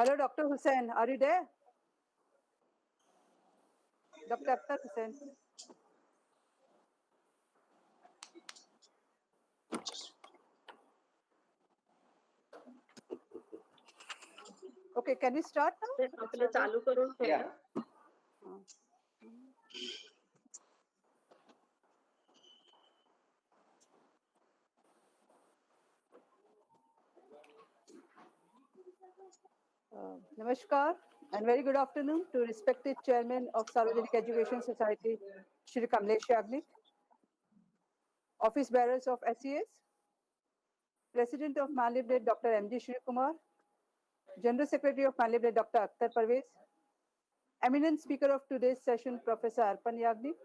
Hello, Dr. Hussain. Are you there? Dr. Akhtar Hussain. Okay, can we start now? ते आपलं चालू करून ठेवा. Namaskar and very good afternoon to respected Chairman of Sarvajanik Education Society, Shri Kamlesh Yagnik, Office Bearers of SES, President of Malibnet Dr. M.D. Shri Kumar, General Secretary of Malibnet Dr. Akhtar Parvez, eminent speaker of today's session, Professor Arpan Yagnik,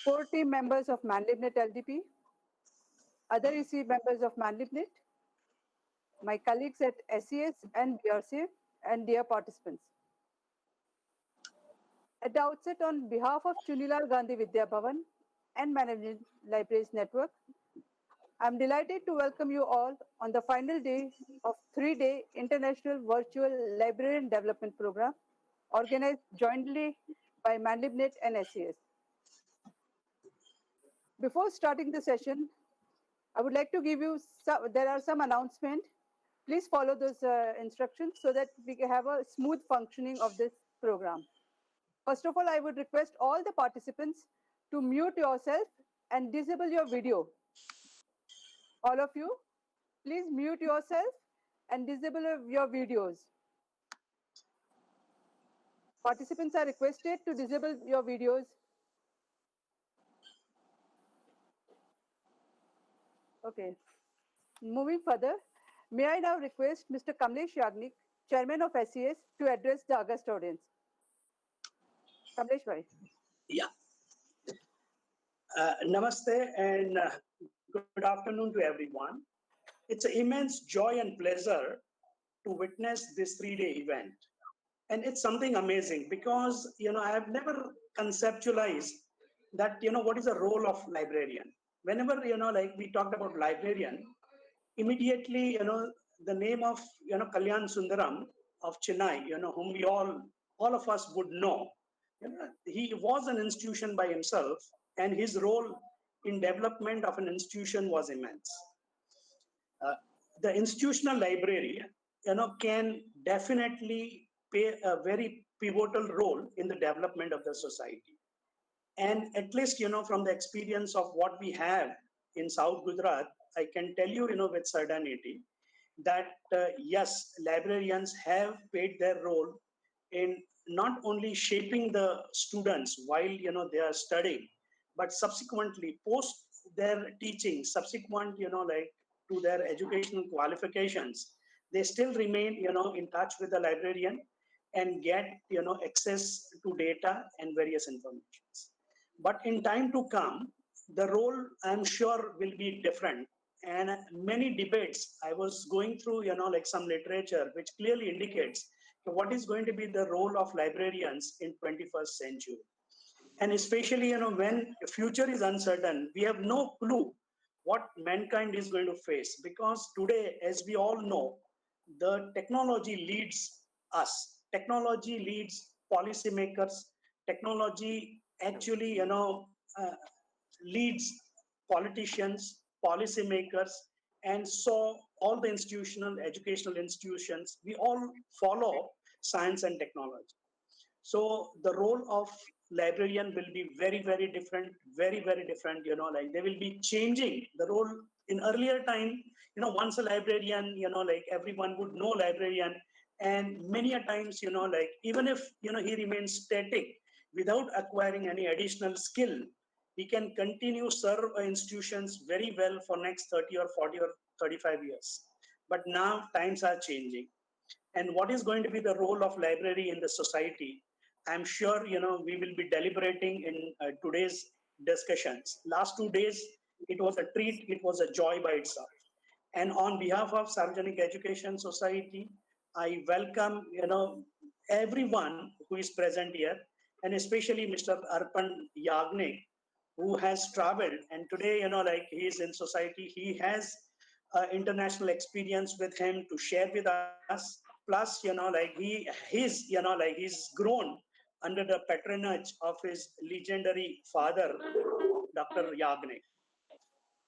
core team members of Manlibnet LDP, other EC members of Manlibnet, my colleagues at SES and BRC, and dear participants. At the outset, on behalf of Chunilal Gandhi Vidya Bhavan and Management Libraries Network, I am delighted to welcome you all on the final day of 3-day International Virtual Librarian Development Program organized jointly by Manlibnet and SES. Before starting the session, I would like to give you there are some announcements. Please follow those instructions so that we can have a smooth functioning of this program. First of all, I would request all the participants to mute yourself and disable your video. All of you, please mute yourself and disable your videos. Participants are requested to disable your videos. Okay. Moving further, may I now request Mr. Kamlesh Yagnik, Chairman of SES, to address the August audience. Kamlesh bhai. Yeah. Namaste and good afternoon to everyone. It's an immense joy and pleasure to witness this 3-day event. And it's something amazing because, I have never conceptualized that, what is the role of librarian. Whenever, like we talked about librarian, immediately, the name of, Kalyan Sundaram of Chennai, whom we all of us would know. He was an institution by himself, and his role in development of an institution was immense. The institutional library, can definitely play a very pivotal role in the development of the society. And at least, from the experience of what we have in South Gujarat, I can tell you, with certainty that yes, librarians have played their role in not only shaping the students while they are studying, but subsequently post their teaching, subsequent like to their educational qualifications, they still remain in touch with the librarian and get access to data and various informations. But in time to come, the role I'm sure will be different. And many debates, I was going through, like some literature, which clearly indicates what is going to be the role of librarians in 21st century. And especially, when the future is uncertain, we have no clue what mankind is going to face. Because today, as we all know, the technology leads us. Technology leads policymakers. Technology actually, leads politicians, policymakers, and so all the institutional, educational institutions, we all follow science and technology. So the role of librarian will be very, very different, very, very different, like they will be changing the role. In earlier time, once a librarian, like everyone would know librarian, and many a times, like even if, he remains static without acquiring any additional skill, he can continue serve institutions very well for next 30 or 40 or 35 years. But now times are changing. And what is going to be the role of library in the society? I'm sure we will be deliberating in today's discussions. Last 2 days, it was a treat. It was a joy by itself. And on behalf of Sarvajanik Education Society, I welcome everyone who is present here, and especially Mr. Arpan Yagnik, who has traveled. And today, like he is in society, he has international experience with him to share with us. plus, he's grown under the patronage of his legendary father, Dr. Yagnik.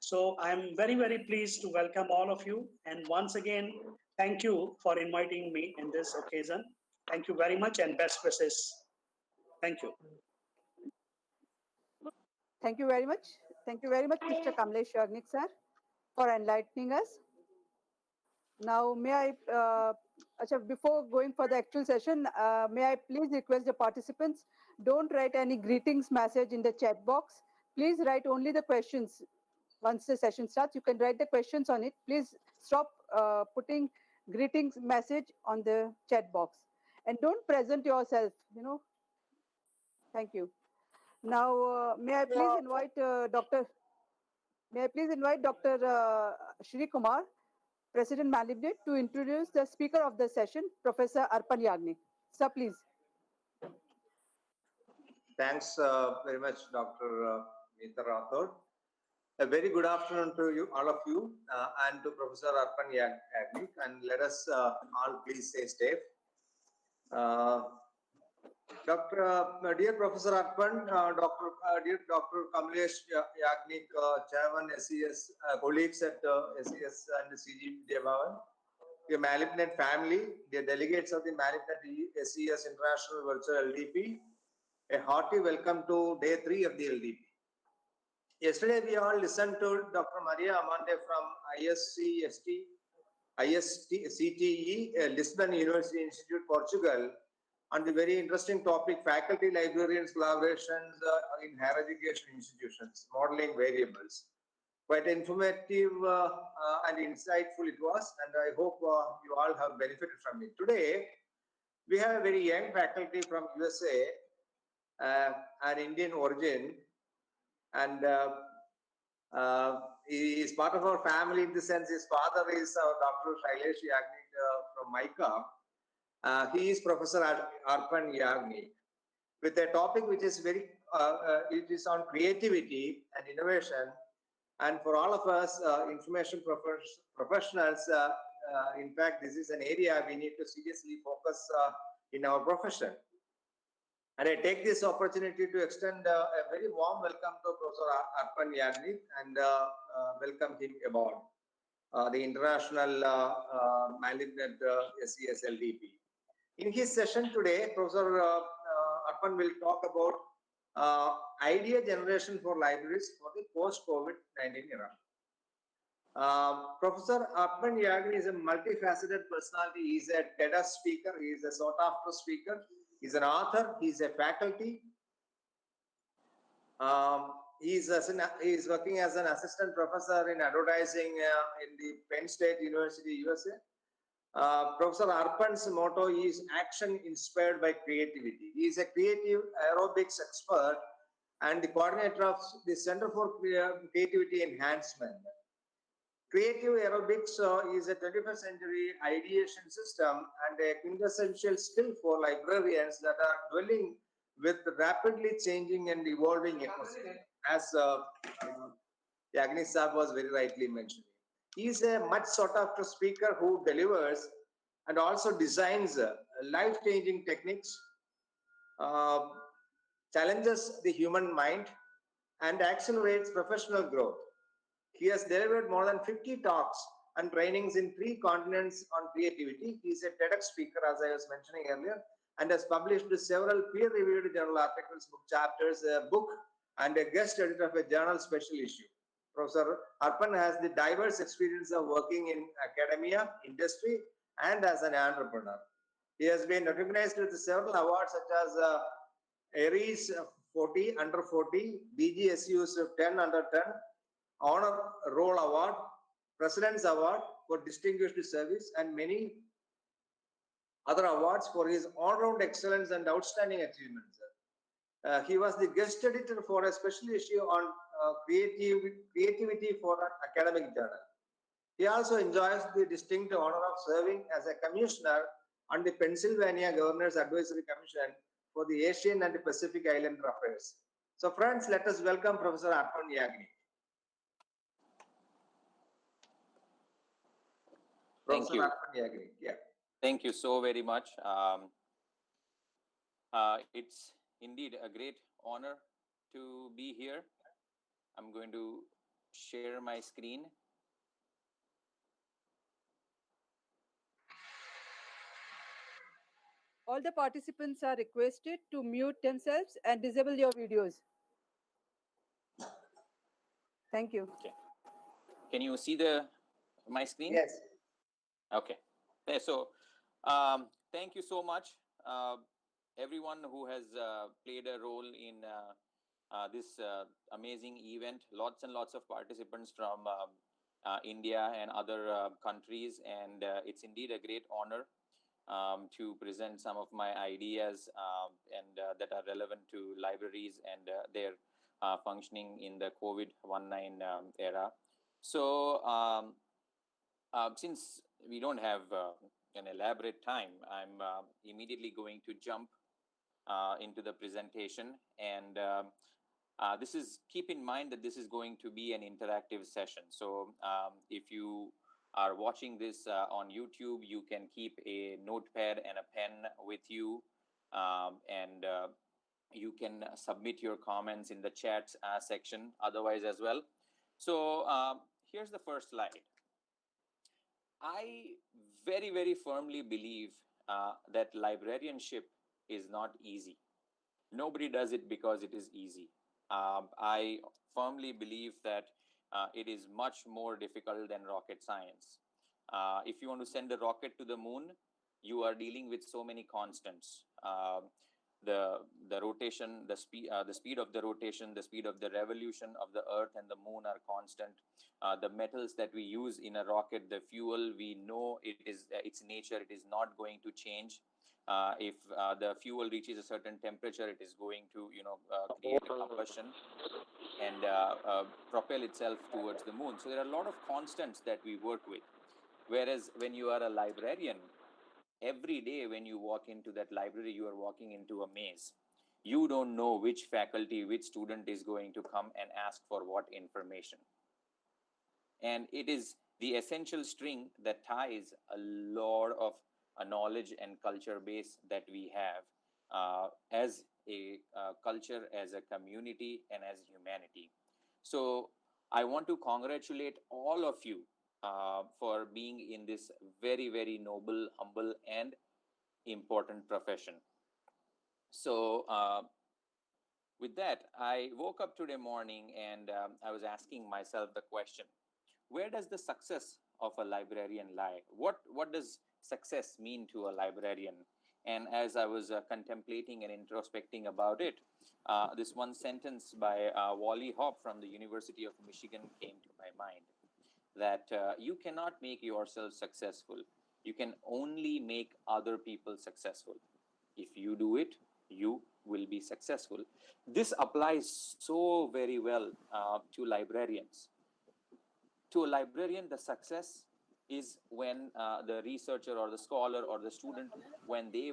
So I'm very, very pleased to welcome all of you. And once again, thank you for inviting me in this occasion. Thank you very much and best wishes. Thank you. Thank you very much. Thank you very much, Mr. Kamlesh Yagnik, sir, for enlightening us. Now, may I, before going for the actual session, may I please request the participants, don't write any greetings message in the chat box. Please write only the questions. Once the session starts, you can write the questions on it. Please stop putting greetings message on the chat box. And don't present yourself, Thank you. Now, may I please invite Dr. Shri Kumar, President Malibdet, to introduce the speaker of the session, Professor Arpan Yagnik. Sir, please. Thanks very much, Dr. Meeta Rathod. A very good afternoon to you, all of you, and to Professor Arpan Yagnik. And let us all please stay safe. Dear Professor Arpan, dear Dr. Kamlesh Yagnik, Chairman SES, colleagues at SES and CG Bhavan, the Malibdet family, the delegates of the Malibdet SES International Virtual LDP, a hearty welcome to day 3 of the LDP. Yesterday, we all listened to Dr. Maria Amante from ISCTE, Lisbon University Institute, Portugal, on the very interesting topic, faculty librarians collaborations in higher education institutions, modeling variables. Quite informative and insightful it was, and I hope you all have benefited from it. Today, we have a very young faculty from USA, an Indian origin, and he is part of our family in the sense his father is Dr. Shailesh Yagnik from MICA. He is Professor Arpan Yagnik with a topic which is it is on creativity and innovation. And for all of us information professionals, in fact, this is an area we need to seriously focus in our profession. And I take this opportunity to extend a very warm welcome to Professor Arpan Yagnik and welcome him aboard the International Malibdet SES LDP. In his session today, Professor Arpan will talk about idea generation for libraries for the post-COVID-19 era. Professor Arpan Yagnik is a multifaceted personality. He is a TEDx speaker. He is a sought-after speaker. He is an author. He is a faculty. He is working as an assistant professor in advertising in the Penn State University, USA. Professor Arpan's motto is action inspired by creativity. He is a creative aerobics expert and the coordinator of the Center for Creativity Enhancement. Creative aerobics is a 21st century ideation system and a quintessential skill for librarians that are dwelling with rapidly changing and evolving ecosystem, as Yagnik Saab was very rightly mentioning. He is a much sought after speaker who delivers and also designs life-changing techniques, challenges the human mind, and accelerates professional growth. He has delivered more than 50 talks and trainings in 3 continents on creativity. He is a TEDx speaker, as I was mentioning earlier, and has published several peer-reviewed journal articles, book chapters, a book, and a guest editor of a journal special issue. Professor Arpan has the diverse experience of working in academia, industry, and as an entrepreneur. He has been recognized with several awards such as Aries 40, Under 40, BGSU's 10 Under 10, Honor Roll Award, President's Award for Distinguished Service, and many other awards for his all-round excellence and outstanding achievements. He was the guest editor for a special issue on creativity for an academic journal. He also enjoys the distinct honor of serving as a commissioner on the Pennsylvania Governor's Advisory Commission for the Asian and Pacific Islander Affairs. So friends, let us welcome Professor Arpan Yagnik. Thank you. Yeah. Thank you so very much. It's indeed a great honor to be here. I'm going to share my screen. All the participants are requested to mute themselves and disable your videos. Thank you. Okay. Can you see my screen? Yes. Okay. So, thank you so much, everyone who has played a role in this amazing event. Lots and lots of participants from India and other countries, and it's indeed a great honor to present some of my ideas and that are relevant to libraries and their functioning in the COVID-19 era. So, since we don't have an elaborate time, I'm immediately going to jump into the presentation. And this is, keep in mind that this is going to be an interactive session. So if you are watching this on YouTube, you can keep a notepad and a pen with you, and you can submit your comments in the chat section otherwise as well. So here's the first slide. I very, very firmly believe that librarianship is not easy. Nobody does it because it is easy. I firmly believe that it is much more difficult than rocket science. If you want to send a rocket to the moon, you are dealing with so many constants. The rotation, the speed of the rotation, the speed of the revolution of the Earth and the moon are constant. The metals that we use in a rocket, the fuel, we know it is its nature. It is not going to change. If the fuel reaches a certain temperature, it is going to create a combustion and propel itself towards the moon. So there are a lot of constants that we work with. Whereas when you are a librarian, every day when you walk into that library, you are walking into a maze. You don't know which faculty, which student is going to come and ask for what information. And it is the essential string that ties a lot of knowledge and culture base that we have as a culture, as a community, and as humanity. So I want to congratulate all of you for being in this very, very noble, humble, and important profession. So with that, I woke up today morning and I was asking myself the question, where does the success of a librarian lie? What does success mean to a librarian? And as I was contemplating and introspecting about it, this one sentence by Wally Hopp from the University of Michigan came to my mind, that you cannot make yourself successful. You can only make other people successful. If you do it, you will be successful. This applies so very well to librarians. To a librarian, the success is when the researcher or the scholar or the student, when they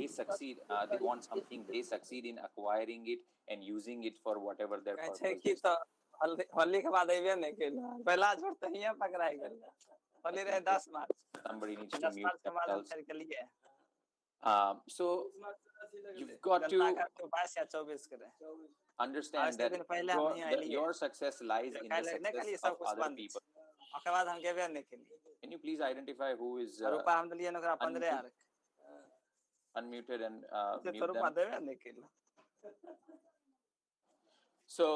succeed, they want something, they succeed in acquiring it and using it for whatever their purpose is. Holi के बाद अइबे नहीं केला पहला छोड़ तो हियां पकड़ाई गेल होली रहे 10 मार्च Somebody needs to 10 mute मार्च के बाद हम themselves. फिर के लिए So you've got to 22 या 24 करे understand that your success lies in the success of other people. ओकर बाद हम गेबे नहीं केली. Can you please identify who is रूपा हम दिलिए ओकरा 15000 unmuted and mute तो रूपा them? देबे नहीं केली. So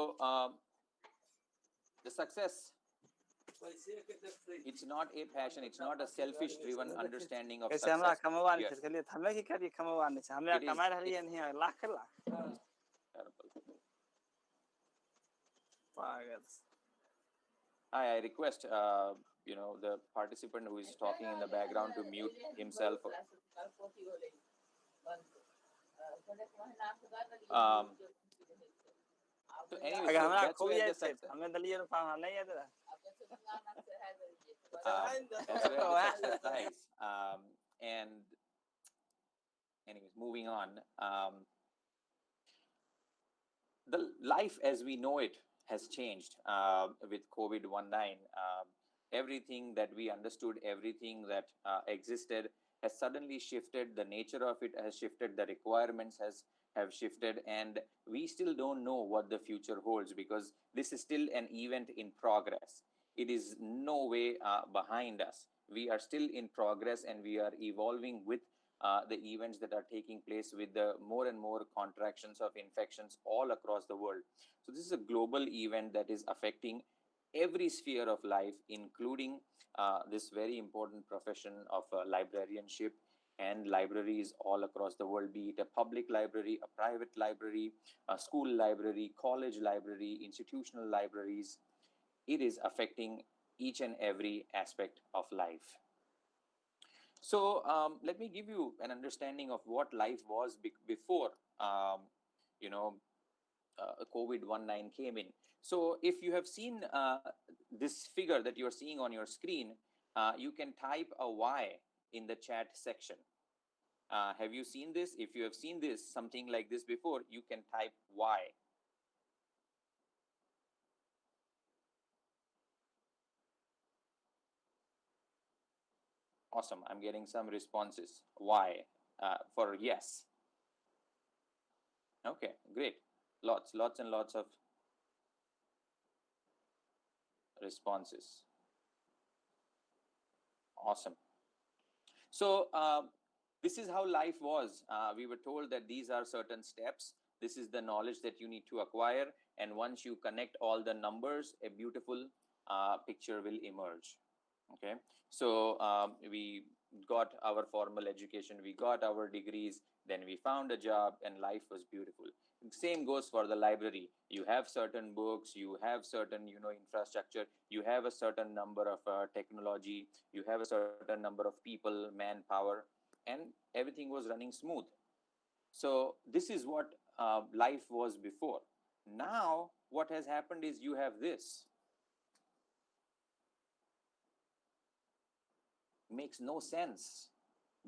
the success, it's not a passion, it's not a selfish driven understanding of कैसे success. हमरा कमवा नहीं फिर लिए हमें की करी कमवा नहीं हमरा कमा रहलिए नहीं लाख लाख पागल. I request the participant who is talking in the background to mute himself. So anyway, so that's where the success, हमें दलिए रूपा हम नहीं है तेरा that's where the success lies. And anyways, moving on. The life as we know it has changed with COVID-19. Everything that we understood, everything that existed has suddenly shifted. The nature of it has shifted. The requirements have shifted, and we still don't know what the future holds, because this is still an event in progress. It is no way behind us. We are still in progress, and we are evolving with the events that are taking place, with the more and more contractions of infections all across the world. So this is a global event that is affecting every sphere of life, including this very important profession of librarianship and libraries all across the world, be it a public library, a private library, a school library, college library, institutional libraries. It is affecting each and every aspect of life. So let me give you an understanding of what life was before you know COVID-19 came in. So if you have seen this figure that you're seeing on your screen, you can type a Y in the chat section. Have you seen this? If you have seen this, something like this before, you can type Y. Awesome. I'm getting some responses. Y for yes. Okay, great. Lots and lots of responses. Awesome. So this is how life was. We were told that these are certain steps. This is the knowledge that you need to acquire. And once you connect all the numbers, a beautiful picture will emerge. Okay. So we got our formal education, we got our degrees, then we found a job, and life was beautiful. Same goes for the library. You have certain books, you have certain infrastructure, you have a certain number of technology, you have a certain number of people, manpower, and everything was running smooth. So this is what life was before. Now what has happened is you have this. Makes no sense,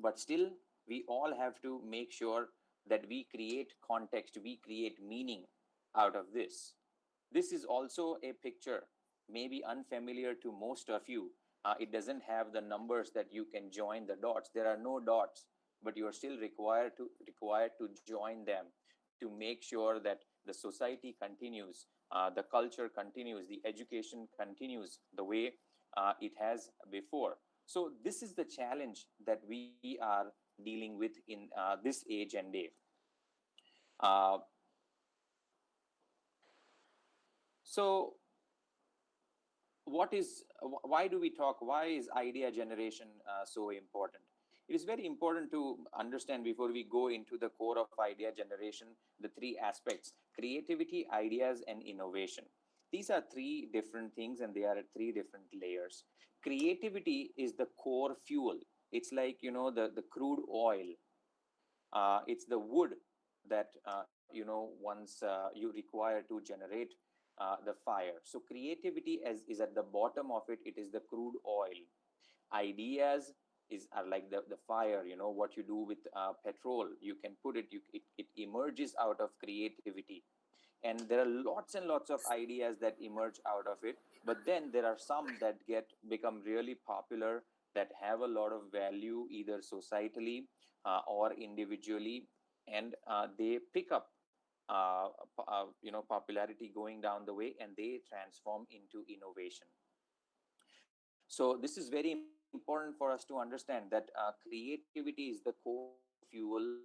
but still we all have to make sure that we create context, we create meaning out of this. This is also a picture, maybe unfamiliar to most of you. It doesn't have the numbers that you can join the dots. There are no dots, but you are still required to join them to make sure that the society continues, the culture continues, the education continues the way it has before. So this is the challenge that we are dealing with in this age and day. Uh, so why do we talk, why is idea generation so important? It is very important to understand before we go into the core of idea generation, the three aspects: creativity, ideas, and innovation. These are three different things, and they are at three different layers. Creativity is the core fuel. It's like the crude oil. It's the wood that once you require to generate the fire. So creativity is at the bottom of it. It is the crude oil. Ideas are like the fire. What you do with petrol, you can put it emerges out of creativity. And there are lots and lots of ideas that emerge out of it, but then there are some that become really popular, that have a lot of value either societally or individually, and they pick up popularity going down the way, and they transform into innovation. So this is very important for us to understand that creativity is the core fuel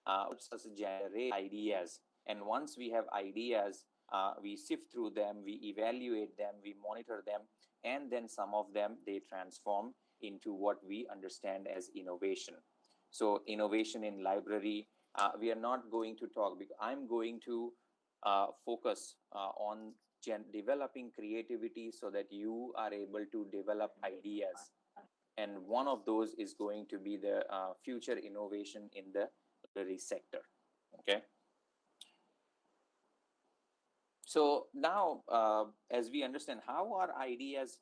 helps us generate ideas. And once we have ideas, we sift through them, we evaluate them, we monitor them, and then some of them they transform into what we understand as innovation. So innovation in library, we are not going to talk, because I'm going to focus on developing creativity so that you are able to develop ideas. And one of those is going to be the future innovation in the library sector. Okay. So now, as we understand, how are ideas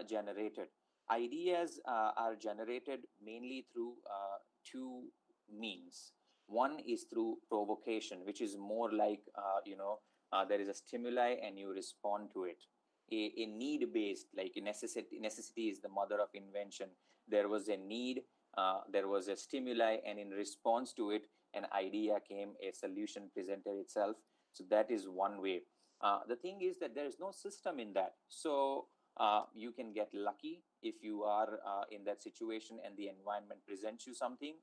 generated? Ideas are generated mainly through two means. One is through provocation, which is more like, there is a stimuli and you respond to it. a need based, like a necessity is the mother of invention. There was a need, there was a stimuli, and in response to it an idea came, a solution presented itself. So that is one way. The thing is that there is no system in that. So you can get lucky if you are in that situation and the environment presents you something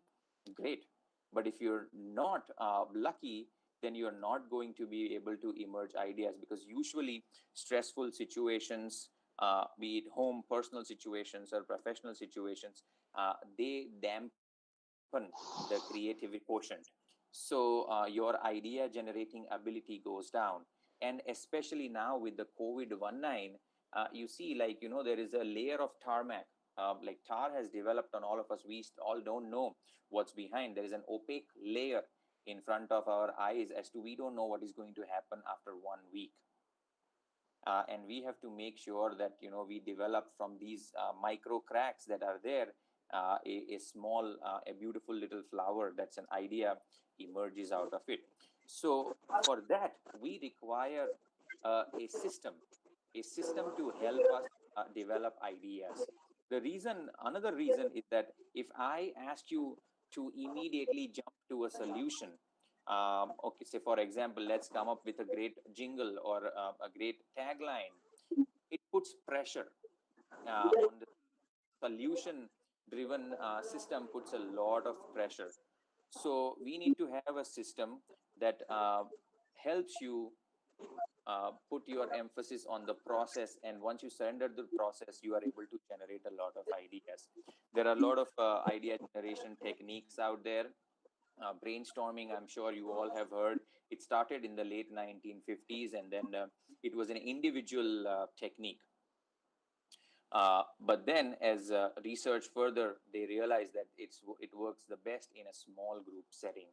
great. But if you're not lucky, then you're not going to be able to emerge ideas, because usually stressful situations, be it home personal situations or professional situations, they dampen the creativity quotient. So your idea generating ability goes down. And especially now with the COVID-19, you see, like, there is a layer of tarmac. Like tar has developed on all of us. We all don't know what's behind. There is an opaque layer in front of our eyes as to we don't know what is going to happen after 1 week. And we have to make sure that we develop from these micro cracks that are there, a small a beautiful little flower, that's an idea, emerges out of it. So for that we require a system to help us develop ideas. Another reason is that if I ask you to immediately jump to a solution, okay, say for example, let's come up with a great jingle or a great tagline, it puts pressure on the solution driven system, puts a lot of pressure. So we need to have a system that helps you put your emphasis on the process, and once you surrender the process, you are able to generate a lot of ideas. There are a lot of idea generation techniques out there. Brainstorming, I'm sure you all have heard. It started in the late 1950s, and then it was an individual technique. But then, as research further, they realized that it works the best in a small group setting.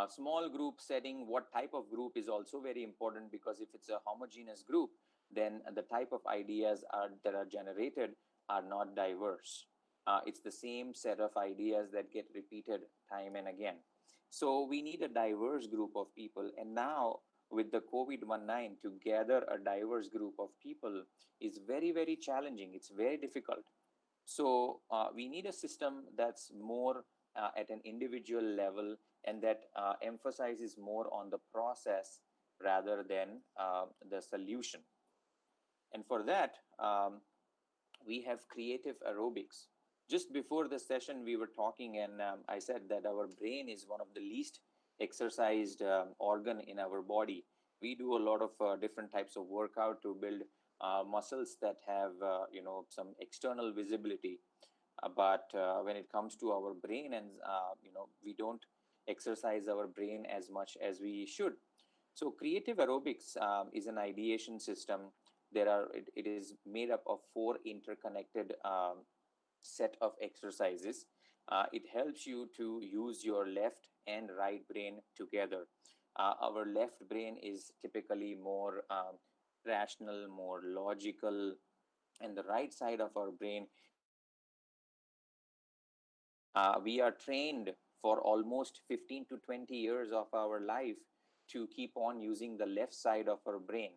Small group setting, what type of group is also very important, because if it's a homogeneous group, then the type of ideas that are generated are not diverse. It's the same set of ideas that get repeated time and again. So we need a diverse group of people. And now with the COVID-19, to gather a diverse group of people is very, very challenging. It's very difficult. So we need a system that's more at an individual level, and that emphasizes more on the process rather than the solution. And for that, we have creative aerobics. Just before the session, we were talking, and I said that our brain is one of the least exercised organ in our body. We do a lot of different types of workout to build muscles that have some external visibility. But when it comes to our brain, and we don't exercise our brain as much as we should. So creative aerobics is an ideation system. It is made up of 4 interconnected set of exercises. It helps you to use your left and right brain together. Our left brain is typically more rational, more logical, and the right side of our brain is more creative. We are trained for almost 15 to 20 years of our life to keep on using the left side of our brain.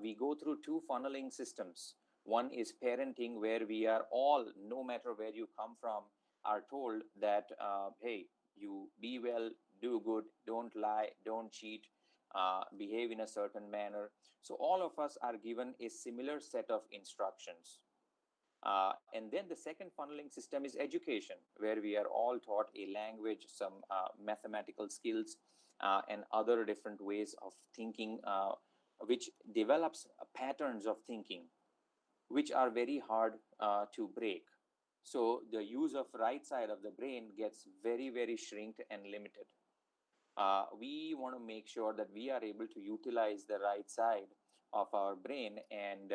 We go through 2 funneling systems. One is parenting, where we are all, no matter where you come from, are told that, hey, you be well, do good, don't lie, don't cheat, behave in a certain manner. So all of us are given a similar set of instructions. And then the second funneling system is education, where we are all taught a language, some mathematical skills, and other different ways of thinking, which develops patterns of thinking, which are very hard to break. So the use of right side of the brain gets very, very shrinked and limited. We want to make sure that we are able to utilize the right side of our brain, and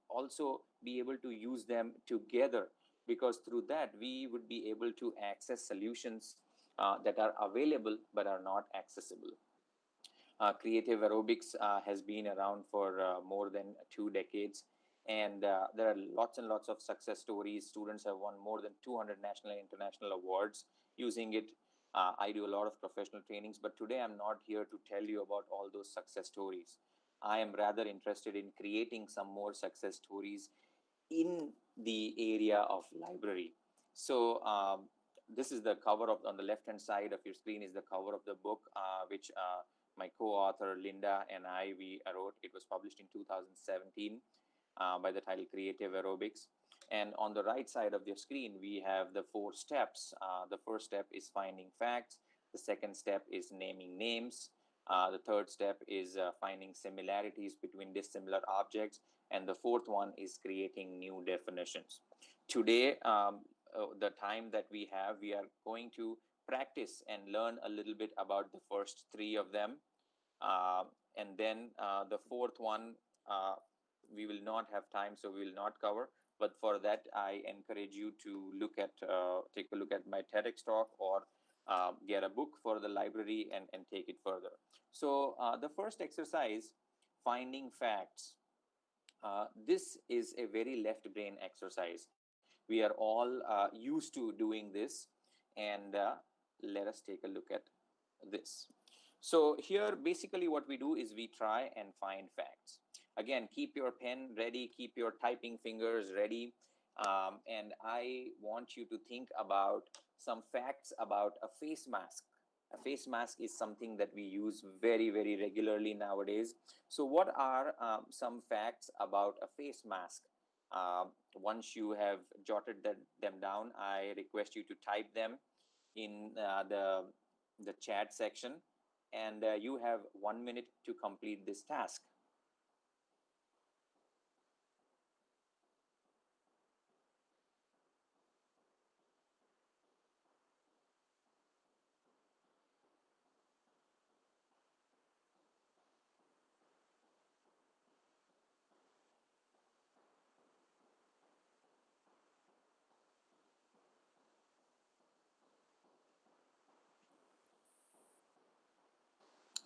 also be able to use them together, because through that we would be able to access solutions that are available but are not accessible. Creative aerobics has been around for more than 2 decades, and there are lots and lots of success stories. Students have won more than 200 national and international awards using it. I do a lot of professional trainings, but today I'm not here to tell you about all those success stories. I am rather interested in creating some more success stories in the area of library. So this is the cover of, on the left hand side of your screen is the cover of the book, which my co-author Linda and we wrote. It was published in 2017 by the title Creative Aerobics. And on the right side of your screen, we have the 4 steps. The first step is finding facts. The second step is naming names. The third step is finding similarities between dissimilar objects. And the fourth one is creating new definitions. Today, the time that we have, we are going to practice and learn a little bit about the first 3 of them. And then the fourth one, we will not have time, so we will not cover. But for that, I encourage you to look at, take a look at my TEDx talk, or get a book for the library and take it further. So the first exercise, finding facts. This is a very left brain exercise. We are all used to doing this, and let us take a look at this. So here, basically what we do is we try and find facts. Again, keep your pen ready, keep your typing fingers ready, and I want you to think about some facts about a face mask. A face mask is something that we use very, very regularly nowadays. So what are some facts about a face mask? Once you have jotted them down, I request you to type them in the chat section, and you have 1 minute to complete this task.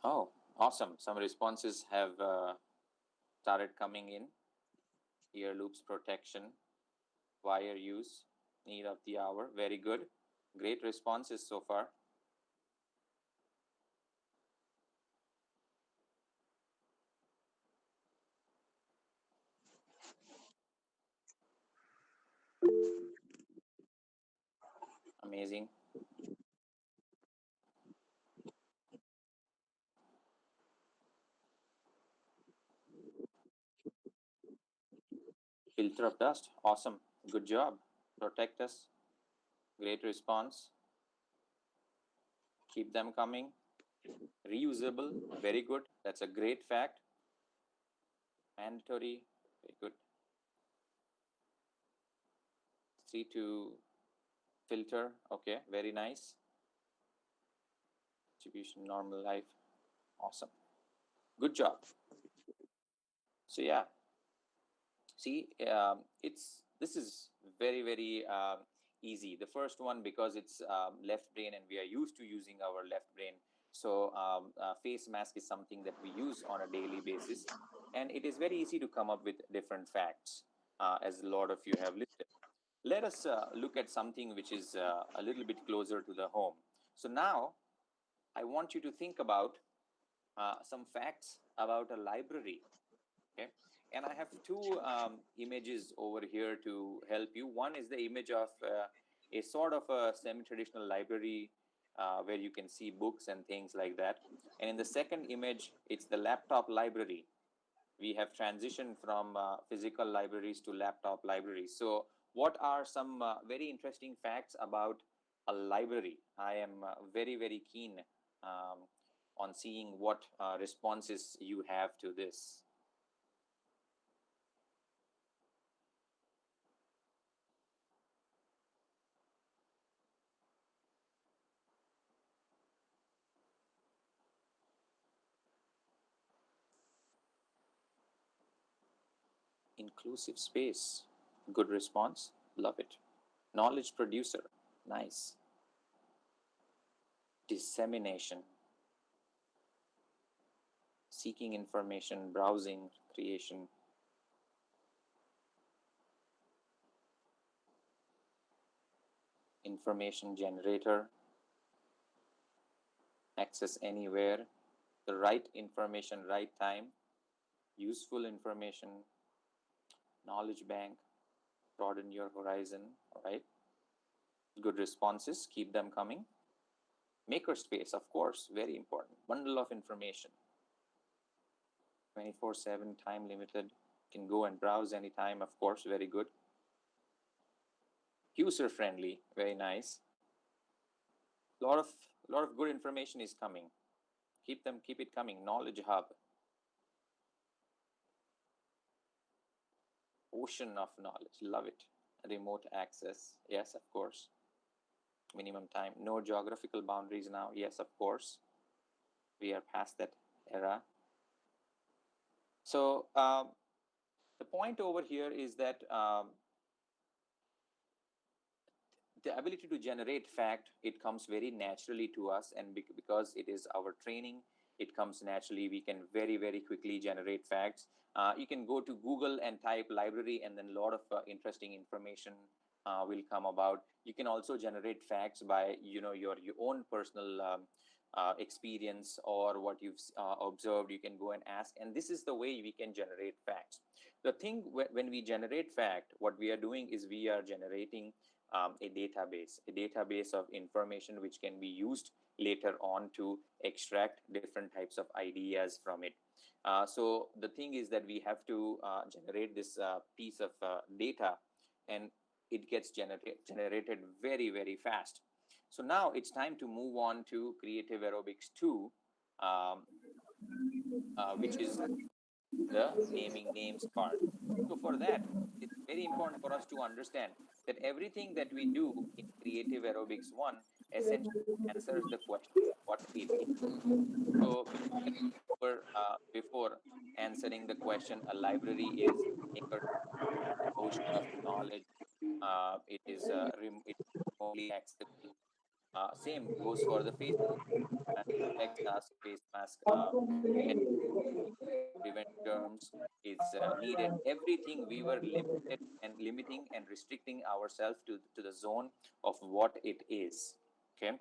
Oh, awesome. Some responses have started coming in. Ear loops protection, wire use, need of the hour. Very good. Great responses so far. Amazing. Filter of dust. Awesome. Good job. Protect us. Great response. Keep them coming. Reusable. Very good. That's a great fact. Mandatory. Very good. 3 to filter. Okay. Very nice. Distribution, normal life. Awesome. Good job. So yeah, see, this is very, very easy. The first one, because it's left brain and we are used to using our left brain. So face mask is something that we use on a daily basis, and it is very easy to come up with different facts, as a lot of you have listed. Let us look at something which is a little bit closer to the home. So now I want you to think about some facts about a library. Okay, and I have 2 images over here to help you. One is the image of a sort of a semi-traditional library where you can see books and things like that. And in the second image, it's the laptop library. We have transitioned from physical libraries to laptop libraries. So what are some very interesting facts about a library? I am very, very keen on seeing what responses you have to this. Inclusive space. Good response. Love it. Knowledge producer. Nice. Dissemination. Seeking information, browsing, creation. Information generator. Access anywhere. The right information, right time. useful information, knowledge bank, broaden your horizon, all right? Good responses, keep them coming. Makerspace, of course, very important. Bundle of information, 24/7, time limited, can go and browse anytime, of course, very good. User friendly, very nice. Lot of good information is coming. Keep it coming. Knowledge hub, ocean of knowledge, love it. Remote access, yes, of course. Minimum time, no geographical boundaries now, yes, of course. We are past that era. So the point over here is that the ability to generate fact, it comes very naturally to us, and because it is our training, it comes naturally. We can very, very quickly generate facts. You can go to Google and type library, and then a lot of interesting information will come about. You can also generate facts by your own personal experience or what you've observed. You can go and ask, and this is the way we can generate facts. The thing when we generate fact, what we are doing is we are generating a database of information which can be used later on to extract different types of ideas from it. So the thing is that we have to generate this piece of data, and it gets generated very, very fast. So now it's time to move on to Creative Aerobics 2, which is the naming names part. So for that, it's very important for us to understand that everything that we do in Creative Aerobics 1 essentially answers the question what it is. So before answering the question, a library is a ocean of knowledge. It is remotely accessible. Same goes for the face mask, protects us, face mask, prevent germs is needed. Everything we were limiting and restricting ourselves to the zone of what it is. Okay.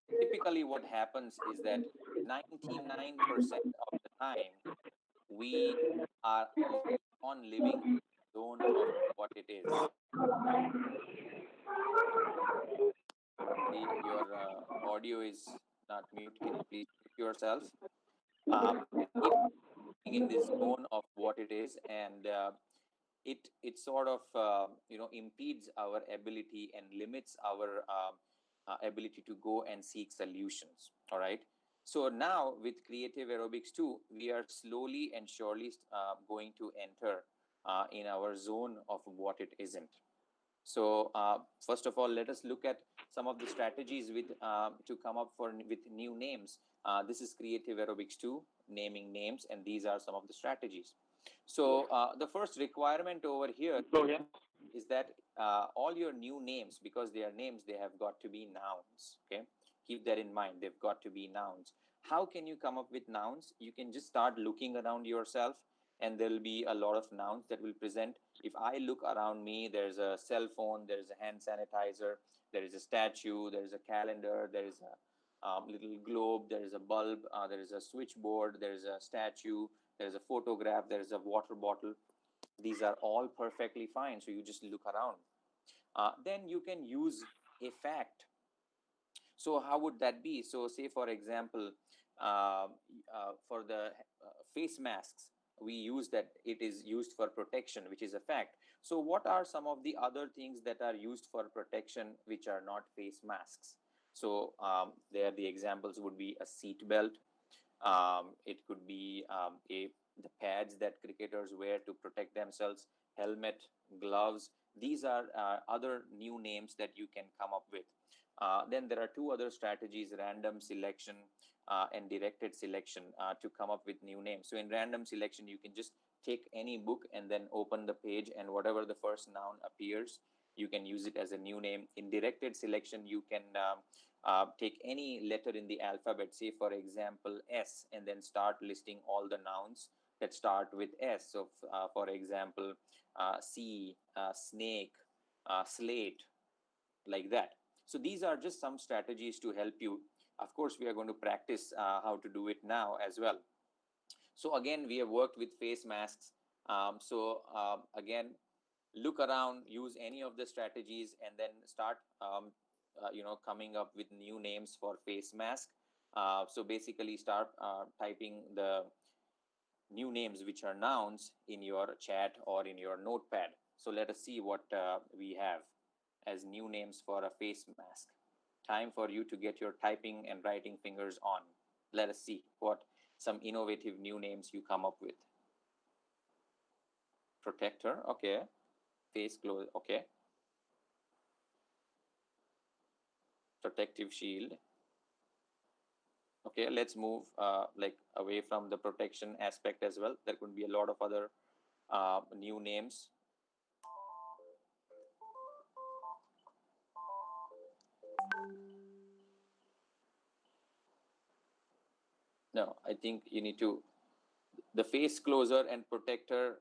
Typically, what happens is that 99% of the time we are on living zone of what it is. Your audio is not mute. Can you please mute yourself? Keep in this zone of what it is, and it sort of impedes our ability and limits our ability to go and seek solutions. All right. So now with Creative Aerobics 2, we are slowly and surely going to enter in our zone of what it isn't. So first of all, let us look at some of the strategies with to come up with new names. This is Creative Aerobics 2, naming names, and these are some of the strategies. So the first requirement over here is that all your new names, because they are names, they have got to be nouns. Okay, keep that in mind. They've got to be nouns. How can you come up with nouns? You can just start looking around yourself, and there will be a lot of nouns that will present. If I look around me, there's a cell phone, there's a hand sanitizer, there is a statue, there is a calendar, there is a little globe, there is a bulb, there is a switchboard, there is a statue, there is a photograph, there is a water bottle. These are all perfectly fine. So you just look around. Then you can use a fact. So how would that be? So say, for example, for the face masks, we use that it is used for protection, which is a fact. So what are some of the other things that are used for protection which are not face masks? So there the examples would be a seat belt. It could be the pads that cricketers wear to protect themselves, helmet, gloves. These are other new names that you can come up with. Then there are two other strategies, random selection and directed selection, to come up with new names. So in random selection, you can just take any book and then open the page, and whatever the first noun appears, you can use it as a new name. In directed selection, you can take any letter in the alphabet, say for example S, and then start listing all the nouns that start with S. So for example, sea, snake, slate, like that. So these are just some strategies to help you. Of course, we are going to practice how to do it now as well. So again, we have worked with face masks. Again, look around, use any of the strategies, and then start coming up with new names for face mask. So basically start typing the new names which are nouns in your chat or in your notepad. So let us see what we have as new names for a face mask. Time for you to get your typing and writing fingers on. Let us see what some innovative new names you come up with. Protector, okay. Face close, okay. Protective shield. Okay, let's move like away from the protection aspect as well. There could be a lot of other new names. No, I think you need to, the face closer and protector,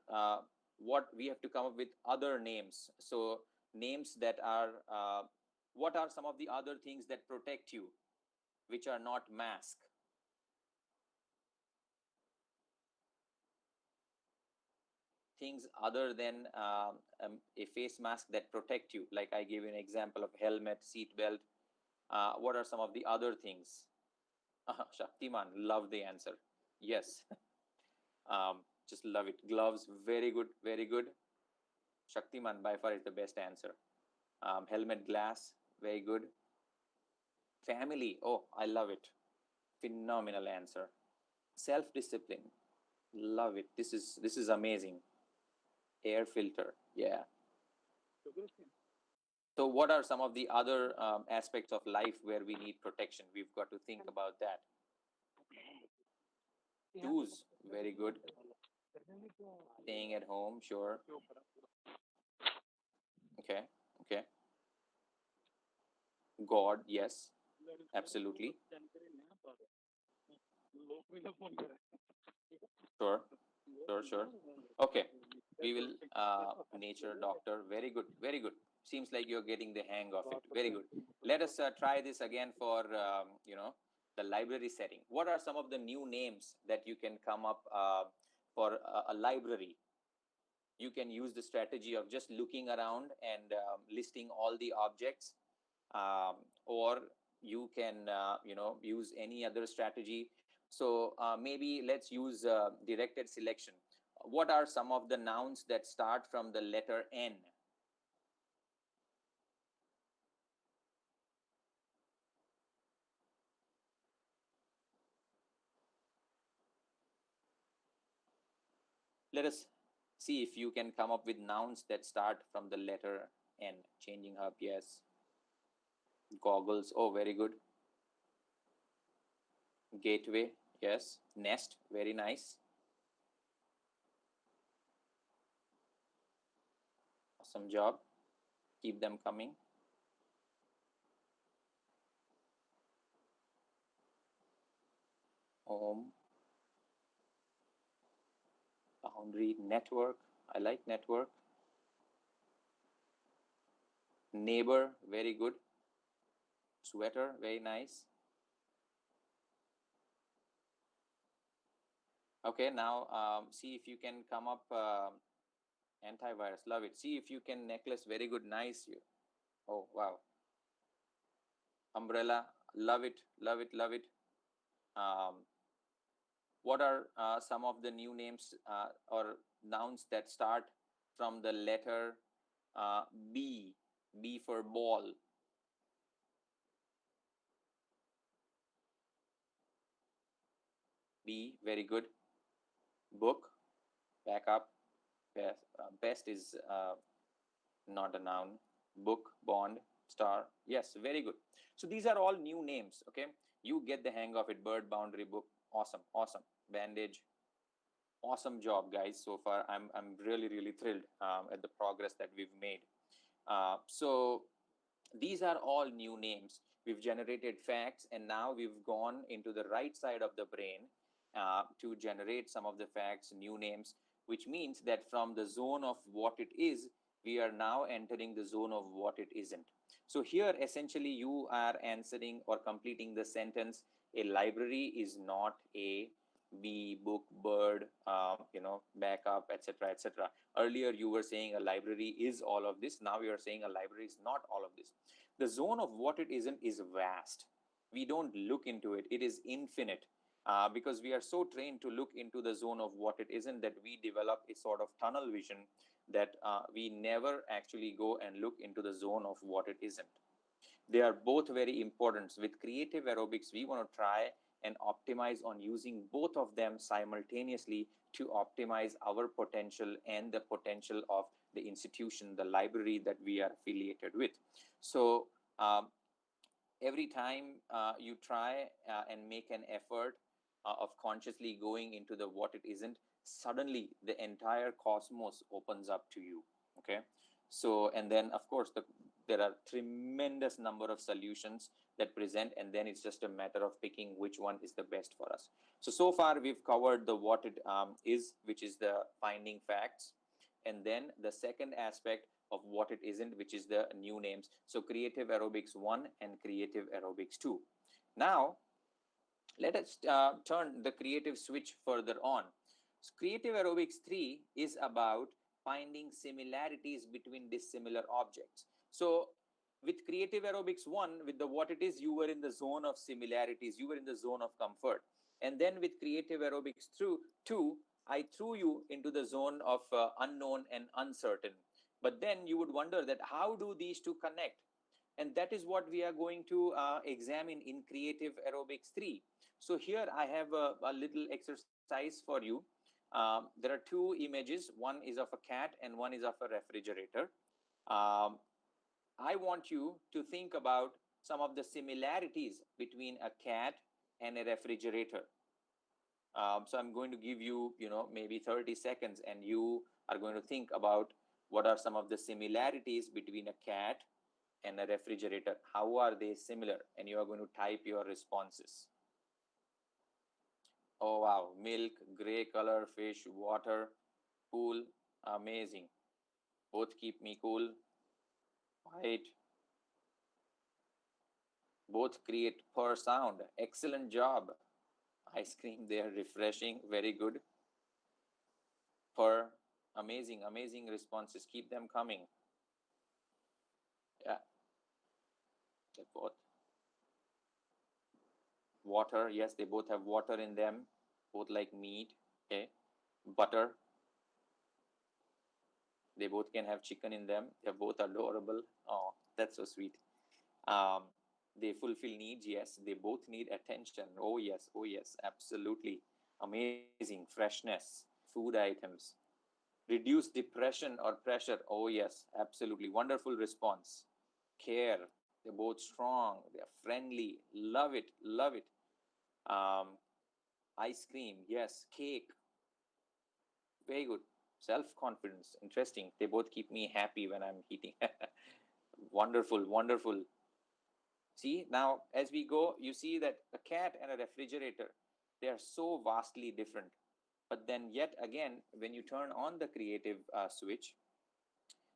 what we have to come up with other names. So names that are, what are some of the other things that protect you, which are not mask? Things other than a face mask that protect you. Like I gave you an example of helmet, seat belt. What are some of the other things? Shaktiman, love the answer. Yes. Just love it. Gloves, very good, very good. Shaktiman by far is the best answer. Helmet, glass, very good. Family, oh, I love it. Phenomenal answer. Self-discipline, love it. This is amazing. Air filter, yeah. So what are some of the other aspects of life where we need protection? We've got to think about that. Shoes, very good. Staying at home, sure. Okay, okay. God, yes, absolutely. Sure, sure, sure. Okay, we will, nature doctor, very good, very good. Seems like you're getting the hang of it, very good. Let us try this again for, the library setting. What are some of the new names that you can come up for a library? You can use the strategy of just looking around and listing all the objects, or you can, use any other strategy. So maybe let's use directed selection. What are some of the nouns that start from the letter N? Let us see if you can come up with nouns that start from the letter N. Changing hub, yes. Goggles, oh, very good. Gateway, yes. Nest, very nice. Awesome job. Keep them coming. Home. Boundary, network. I like network. Neighbor, very good. Sweater, very nice. Okay, now see if you can come up antivirus. Love it. See if you can necklace. Very good. Nice. Oh, wow. Umbrella. Love it. Love it. Love it. What are some of the new names or nouns that start from the letter B? B for ball. B. Very good. Book. Back up. Best is not a noun. Book, bond, star. Yes, very good. So these are all new names. Okay, you get the hang of it. Bird, boundary, book. Awesome, awesome. Bandage. Awesome job, guys. So far, I'm really thrilled at the progress that we've made. So these are all new names. We've generated facts, and now we've gone into the right side of the brain to generate some of the facts, new names, which means that from the zone of what it is, we are now entering the zone of what it isn't. So here, essentially, you are answering or completing the sentence, a library is not a bee, book, bird, backup, etc., etc. Earlier, you were saying a library is all of this. Now you are saying a library is not all of this. The zone of what it isn't is vast. We don't look into it. It is infinite. Because we are so trained to look into the zone of what it isn't that we develop a sort of tunnel vision that we never actually go and look into the zone of what it isn't. They are both very important. With creative aerobics, we want to try and optimize on using both of them simultaneously to optimize our potential and the potential of the institution, the library that we are affiliated with. So every time you try and make an effort of consciously going into the what it isn't, suddenly the entire cosmos opens up to you. Okay, so and then of course there are tremendous number of solutions that present, and then it's just a matter of picking which one is the best for us. So far we've covered the what it is, which is the finding facts, and then the second aspect of what it isn't, which is the new names. So creative aerobics 1 and creative aerobics 2. Now let us turn the creative switch further on. So creative aerobics 3 is about finding similarities between dissimilar objects. So with creative aerobics 1, with the what it is, you were in the zone of similarities, you were in the zone of comfort. And then with creative aerobics 2, I threw you into the zone of unknown and uncertain. But then you would wonder that how do these two connect? And that is what we are going to examine in creative aerobics 3. So here I have a little exercise for you. There are two images. One is of a cat and one is of a refrigerator. I want you to think about some of the similarities between a cat and a refrigerator. So I'm going to give you, maybe 30 seconds, and you are going to think about what are some of the similarities between a cat and a refrigerator. How are they similar? And you are going to type your responses. Oh wow, milk, gray color, fish, water, cool, amazing. Both keep me cool. White. Both create purr sound. Excellent job. Ice cream, they are refreshing, very good. Purr, amazing, amazing responses. Keep them coming. Yeah. Both. Water, yes, they both have water in them. Both like meat. Okay. Butter. They both can have chicken in them. They're both adorable. Oh, that's so sweet. They fulfill needs. Yes, they both need attention. Oh yes, absolutely. Amazing. Freshness, food items. Reduce depression or pressure. Oh yes, absolutely. Wonderful response. Care. They're both strong. They're friendly. Love it. Love it. Ice cream. Yes. Cake. Very good. Self-confidence. Interesting. They both keep me happy when I'm eating. Wonderful. Wonderful. See, now as we go, you see that a cat and a refrigerator, they are so vastly different. But then yet again, when you turn on the creative switch,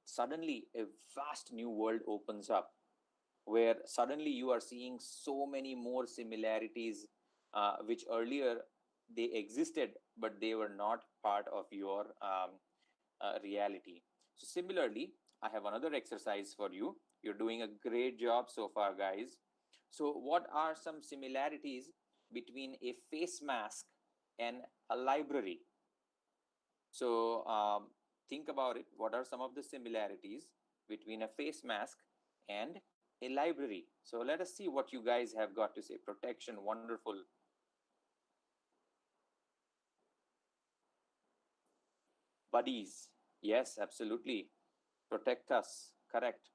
suddenly a vast new world opens up, where suddenly you are seeing so many more similarities, which earlier they existed, but they were not part of your reality. So similarly, I have another exercise for you. You're doing a great job so far, guys. So what are some similarities between a face mask and a library? So think about it. What are some of the similarities between a face mask and a library? So let us see what you guys have got to say. Protection, wonderful. Buddies, yes, absolutely. Protect us, correct.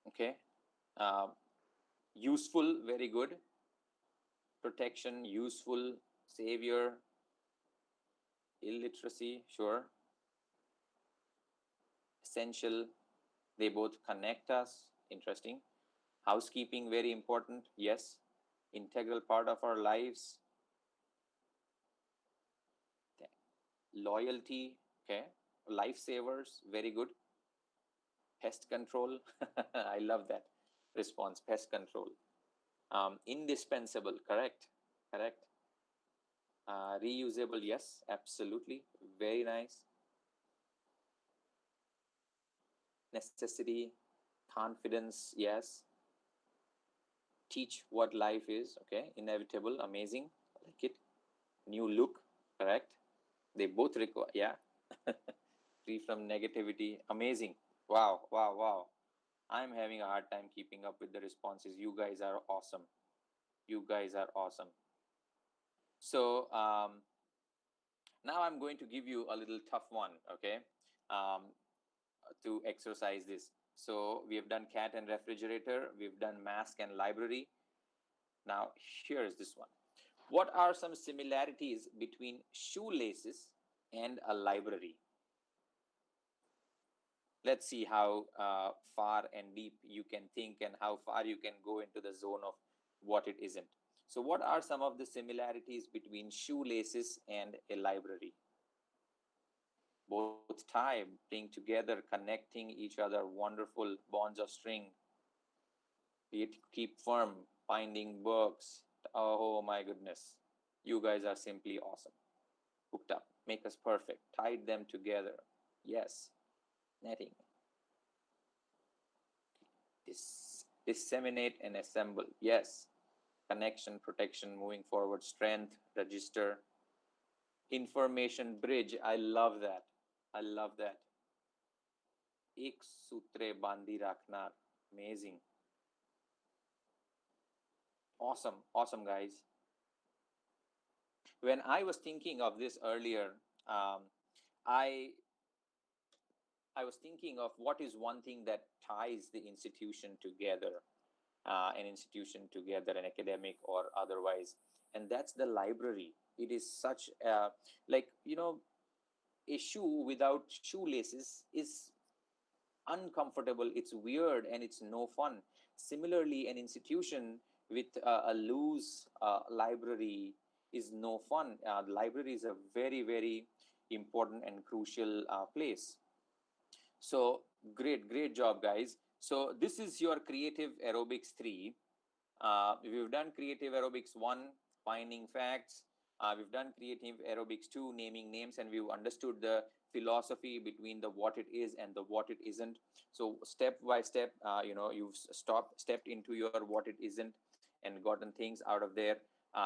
Okay. Uh, Useful, very good. Protection, useful, savior, illiteracy, sure. Essential, they both connect us, interesting. Housekeeping, very important, yes. Integral part of our lives. Okay. Loyalty, okay. Lifesavers, very good. Pest control, I love that response, pest control. Indispensable, correct, correct. Reusable, yes, absolutely, very nice. Necessity, confidence, yes. Teach what life is, okay. Inevitable, amazing, like it. New look, correct. They both require, yeah. Free from negativity, amazing. Wow, wow, wow. I'm having a hard time keeping up with the responses. You guys are awesome. You guys are awesome. So now I'm going to give you a little tough one, okay, to exercise this. So we have done cat and refrigerator. We've done mask and library. Now here's this one. What are some similarities between shoelaces and a library? Let's see how far and deep you can think and how far you can go into the zone of what it isn't. So what are some of the similarities between shoelaces and a library? Both tie, bring together, connecting each other, wonderful bonds of string. Keep firm, binding works. Oh my goodness. You guys are simply awesome. Hooked up, make us perfect, tied them together. Yes, netting. Disseminate and assemble. Yes, connection, protection, moving forward, strength, register. Information bridge. I love that. I love that. Ek sutre bandi rakhna. Amazing. Awesome. Awesome, guys. When I was thinking of this earlier, I was thinking of what is one thing that ties the institution together, an academic or otherwise, and that's the library. It is such a, like, a shoe without shoelaces is uncomfortable, it's weird, and it's no fun. Similarly, an institution with a loose library is no fun. The library is a very, very important and crucial place. So great job, guys. So this is your creative aerobics 3. We've done creative aerobics 1, finding facts. We've done creative aerobics 2, naming names, and we've understood the philosophy between the what it is and the what it isn't. So step by step, you've stepped into your what it isn't and gotten things out of there.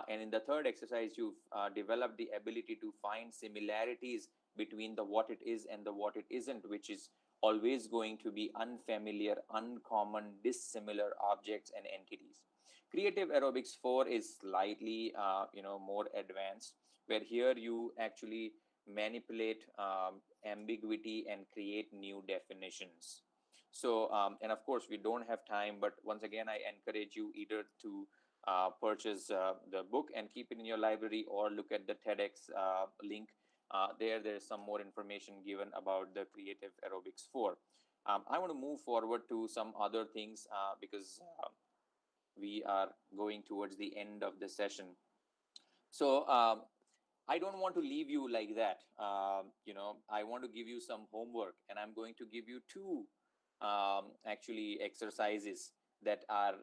And in the third exercise, you've developed the ability to find similarities between the what it is and the what it isn't, which is always going to be unfamiliar, uncommon, dissimilar objects and entities. Creative aerobics 4 is slightly more advanced, where here you actually manipulate ambiguity and create new definitions. So and of course we don't have time, but once again I encourage you either to purchase the book and keep it in your library, or look at the TEDx link. There's some more information given about the creative aerobics 4. I want to move forward to some other things because we are going towards the end of the session. So I don't want to leave you like that. I want to give you some homework, and I'm going to give you 2 actually exercises that are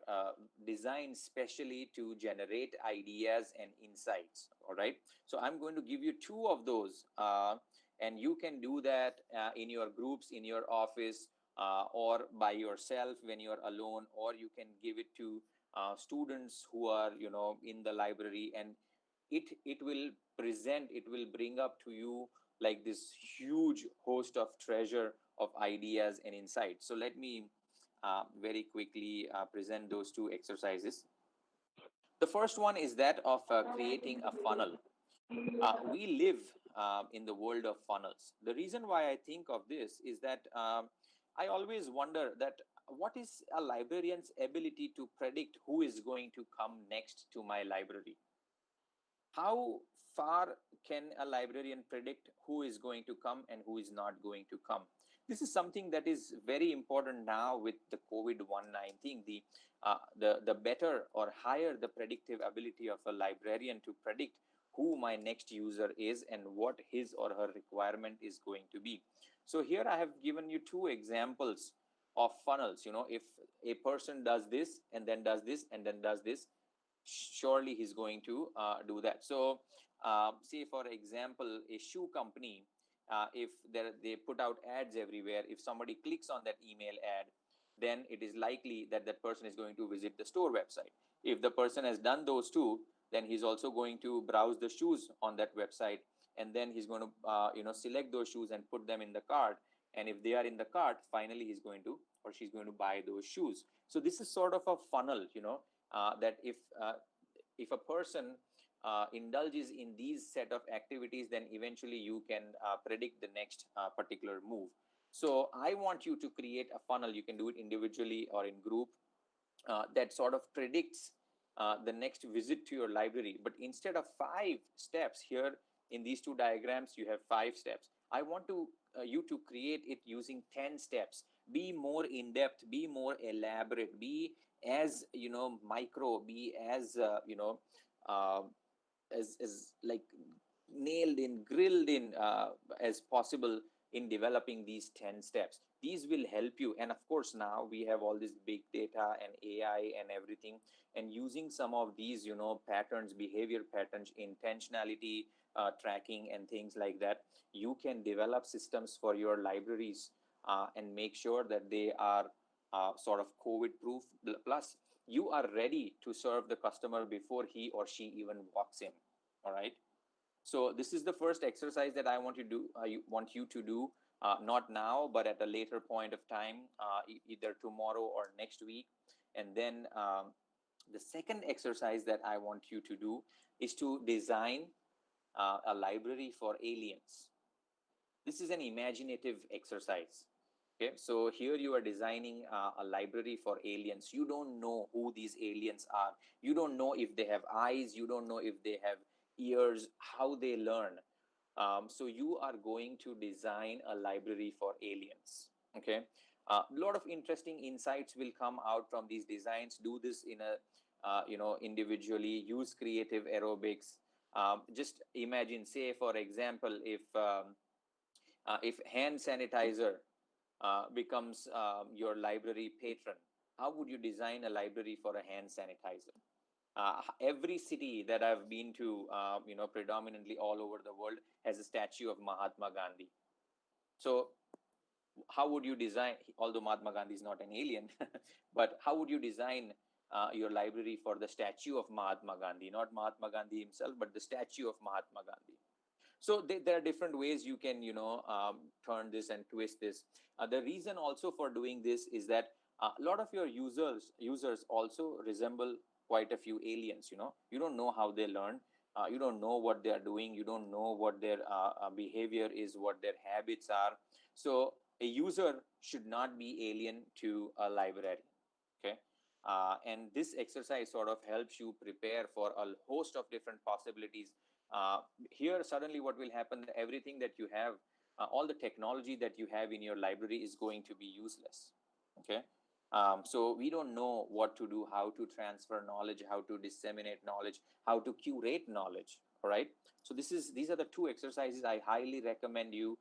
designed specially to generate ideas and insights. All right. So I'm going to give you 2 of those, and you can do that in your groups, in your office, or by yourself when you're alone, or you can give it to students who are in the library, and it will bring up to you like this huge host of treasure of ideas and insights. So let me very quickly present those 2 exercises. The first one is that of creating a funnel. We live in the world of funnels. The reason why I think of this is that I always wonder that what is a librarian's ability to predict who is going to come next to my library? How far can a librarian predict who is going to come and who is not going to come? This is something that is very important now with the COVID-19. The better or higher the predictive ability of a librarian to predict who my next user is and what his or her requirement is going to be. So here I have given you 2 examples of funnels. If a person does this and then does this and then does this, surely he's going to do that. So say for example, a shoe company, if they put out ads everywhere, if somebody clicks on that email ad, then it is likely that that person is going to visit the store website. If the person has done those two, then he's also going to browse the shoes on that website, and then he's going to select those shoes and put them in the cart. And if they are in the cart, finally he's going to, or she's going to buy those shoes. So this is sort of a funnel, that if a person indulges in these set of activities, then eventually you can predict the next particular move. So I want you to create a funnel. You can do it individually or in group, that sort of predicts the next visit to your library. But instead of 5 steps here in these 2 diagrams, you have 5 steps. I want you to create it using 10 steps. Be more in depth, be more elaborate, be as micro, be as as like nailed in, grilled in as possible in developing these 10 steps. These will help you. And of course, now we have all this big data and AI and everything, and using some of these patterns, behavior patterns, intentionality tracking and things like that, you can develop systems for your libraries and make sure that they are sort of COVID proof. Plus, you are ready to serve the customer before he or she even walks in. All right. So this is the first exercise that I want you to do. Want you to do, not now, but at a later point of time, either tomorrow or next week. And then the second exercise that I want you to do is to design a library for aliens. This is an imaginative exercise. Okay, so here you are designing a library for aliens. You don't know who these aliens are. You don't know if they have eyes. You don't know if they have ears, how they learn. So you are going to design a library for aliens. Okay, a lot of interesting insights will come out from these designs. Do this in a individually. Use creative aerobics. Just imagine, say for example, if hand sanitizer becomes your library patron, how would you design a library for a hand sanitizer? Every city that I've been to, predominantly all over the world, has a statue of Mahatma Gandhi. So how would you design, although Mahatma Gandhi is not an alien, but how would you design your library for the statue of Mahatma Gandhi? Not Mahatma Gandhi himself, but the statue of Mahatma Gandhi. So there are different ways you can, turn this and twist this. The reason also for doing this is that a lot of your users also resemble quite a few aliens. You don't know how they learn. You don't know what they are doing. You don't know what their behavior is, what their habits are. So a user should not be alien to a librarian. Okay. And this exercise sort of helps you prepare for a host of different possibilities. Here, suddenly what will happen, everything that you have, all the technology that you have in your library is going to be useless. Okay. So we don't know what to do, how to transfer knowledge, how to disseminate knowledge, how to curate knowledge. All right. So these are the 2 exercises I highly recommend you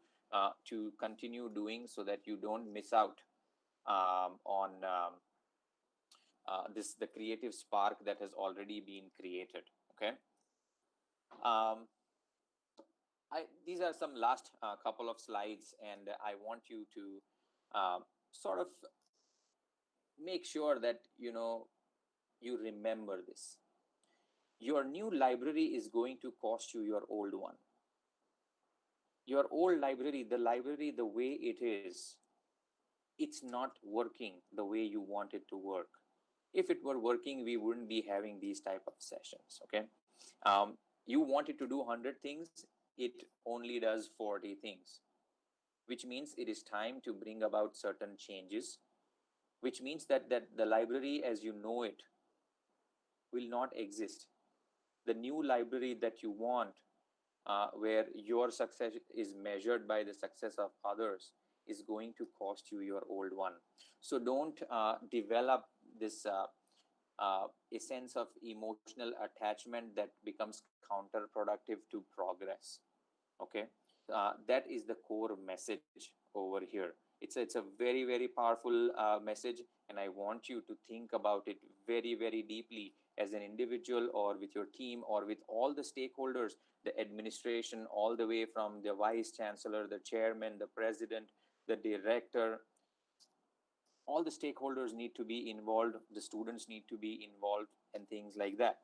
to continue doing, so that you don't miss out on the creative spark that has already been created. Okay. These are some last couple of slides, and I want you to sort of make sure that you remember this. Your new library is going to cost you your old one. Your old library, the way it is, it's not working the way you want it to work. If it were working, we wouldn't be having these type of sessions. Okay. You want it to do 100 things, it only does 40 things, which means it is time to bring about certain changes, which means that the library as you know it will not exist. The new library that you want, where your success is measured by the success of others, is going to cost you your old one. So don't develop this a sense of emotional attachment that becomes counterproductive to progress. Okay. That is the core message over here. It's a very, very powerful message, and I want you to think about it very, very deeply as an individual or with your team or with all the stakeholders, the administration, all the way from the vice chancellor, the chairman, the president, the director. All the stakeholders need to be involved, the students need to be involved, and things like that.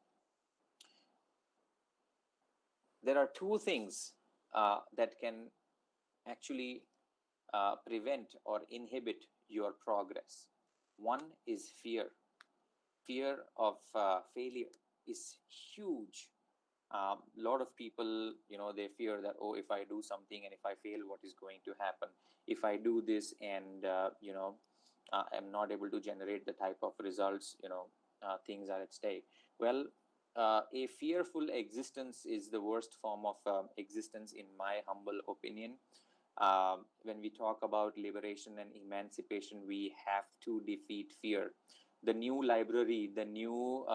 There are two things that can actually prevent or inhibit your progress. One is fear. Fear of failure is huge. A lot of people, they fear that, oh, if I do something and if I fail, what is going to happen? If I do this and I'm not able to generate the type of results, things are at stake. Well, a fearful existence is the worst form of existence, in my humble opinion. When we talk about liberation and emancipation, we have to defeat fear. The new library, the new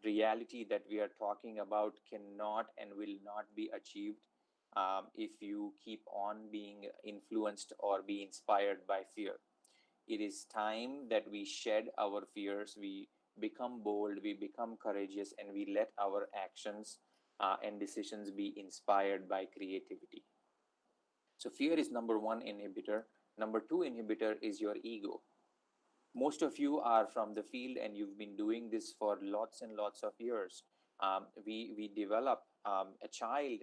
reality that we are talking about cannot and will not be achieved if you keep on being influenced or be inspired by fear. It is time that we shed our fears, we become bold, we become courageous, and we let our actions and decisions be inspired by creativity. So fear is number one inhibitor. Number two inhibitor is your ego. Most of you are from the field and you've been doing this for lots and lots of years. We develop a child,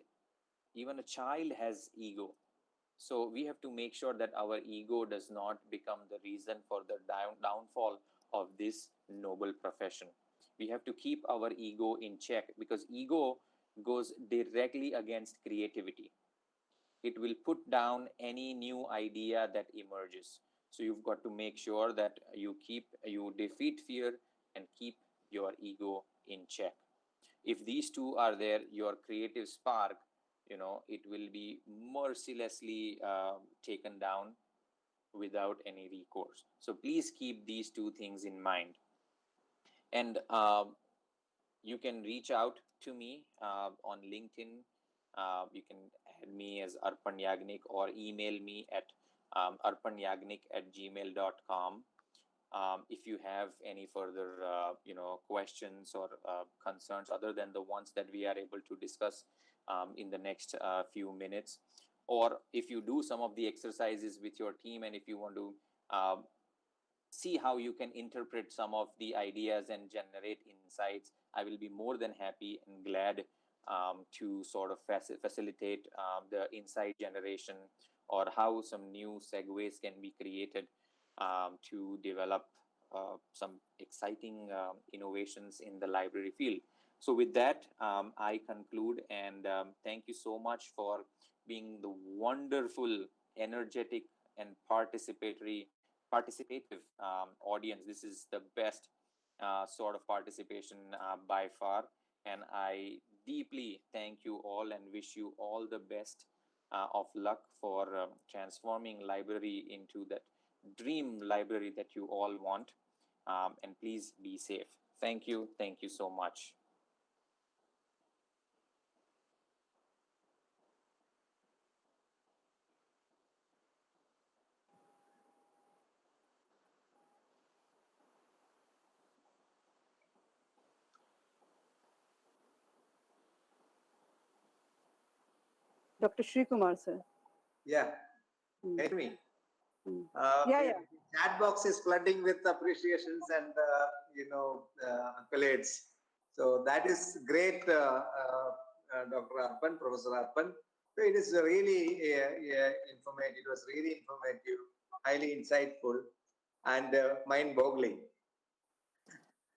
even a child has ego. So we have to make sure that our ego does not become the reason for the downfall of this noble profession. We have to keep our ego in check, because ego goes directly against creativity. It will put down any new idea that emerges. So you've got to make sure that you defeat fear and keep your ego in check. If these two are there, your creative spark, it will be mercilessly taken down without any recourse. So please keep these two things in mind. And you can reach out to me on LinkedIn. You can add me as Arpan Yagnik or email me at arpanyagnik@gmail.com. If you have any further questions or concerns other than the ones that we are able to discuss in the next few minutes, or if you do some of the exercises with your team and if you want to see how you can interpret some of the ideas and generate insights, I will be more than happy and glad to sort of facilitate the insight generation, or how some new segues can be created to develop some exciting innovations in the library field. So with that, I conclude, and thank you so much for being the wonderful, energetic, and participative audience. This is the best sort of participation by far, and I deeply thank you all and wish you all the best of luck for transforming library into that dream library that you all want. And please be safe. Thank you so much. Dr. Shri Kumar, sir. Yeah, hear me. Yeah. The chat box is flooding with appreciations and accolades. So that is great, Dr. Arpan, Professor Arpan. So it is really informative. It was really informative, highly insightful, and mind-boggling.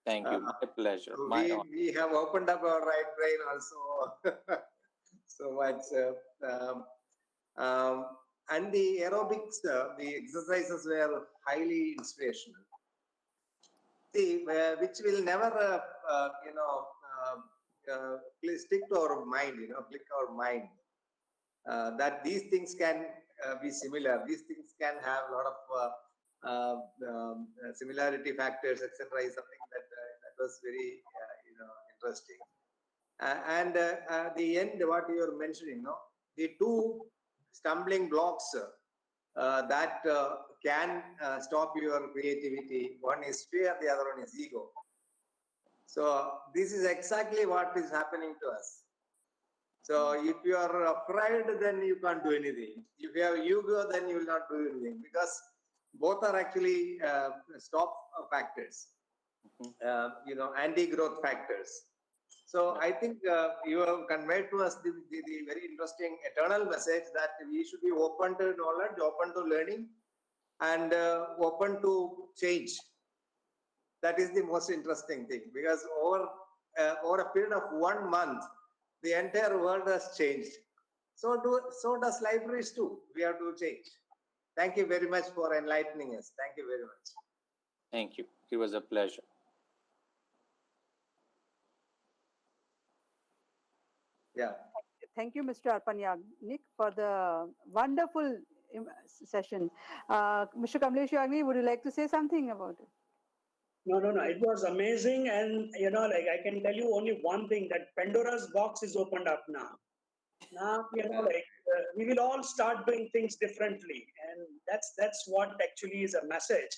Thank you. My pleasure. So My honor. we have opened up our right brain also so much. And the aerobics, the exercises were highly inspirational. See, which will never, stick to our mind, click our mind. That these things can be similar. These things can have a lot of similarity factors, etc. Is something that was very, interesting. And at the end, what you are mentioning, the two stumbling blocks that can stop your creativity. One is fear, the other one is ego. So this is exactly what is happening to us. So if you are afraid, then you can't do anything. If you have ego, then you will not do anything, because both are actually stop factors, anti-growth factors. So I think you have conveyed to us the very interesting eternal message that we should be open to knowledge, open to learning, and open to change. That is the most interesting thing, because over a period of 1 month, the entire world has changed. So does libraries too. We have to change. Thank you very much for enlightening us. Thank you very much. Thank you. It was a pleasure. Yeah. Thank you, Mr. Arpan Yagnik, for the wonderful session. Mr. Kamlesh Yagnik, would you like to say something about it? No. It was amazing. And, I can tell you only one thing, that Pandora's box is opened up now. Now, we will all start doing things differently. And that's what actually is a message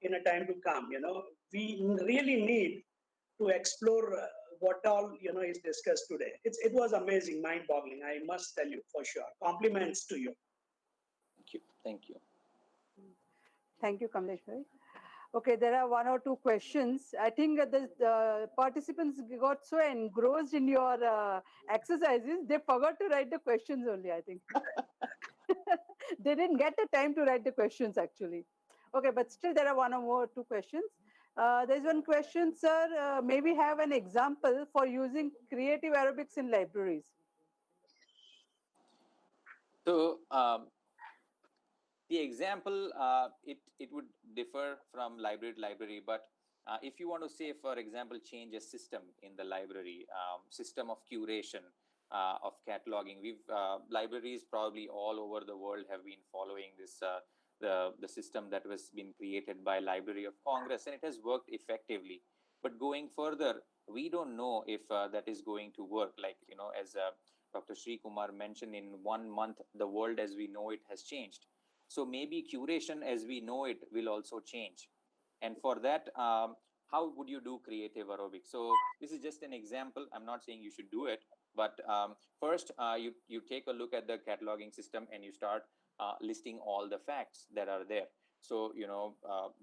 in a time to come. We really need to explore what all, is discussed today. It was amazing, mind-boggling, I must tell you, for sure. Compliments to you. Thank you. Thank you. Thank you, Kamlesh bhai. Okay, there are 1 or 2 questions. I think the participants got so engrossed in your exercises, they forgot to write the questions only, I think. They didn't get the time to write the questions, actually. Okay, but still there are 1 or more 2 questions. There's one question, sir. May we have an example for using creative aerobics in libraries? So the example, it would differ from library to library, but if you want to say, for example, change a system in the library, system of curation, of cataloging, libraries probably all over the world have been following this the system that was been created by Library of Congress, and it has worked effectively. But going further, we don't know if that is going to work. Like, as Dr. Sri Kumar mentioned, in 1 month, the world as we know it has changed. So maybe curation as we know it will also change. And for that, how would you do creative aerobics? So this is just an example. I'm not saying you should do it, but first you take a look at the cataloging system and you start listing all the facts that are there. So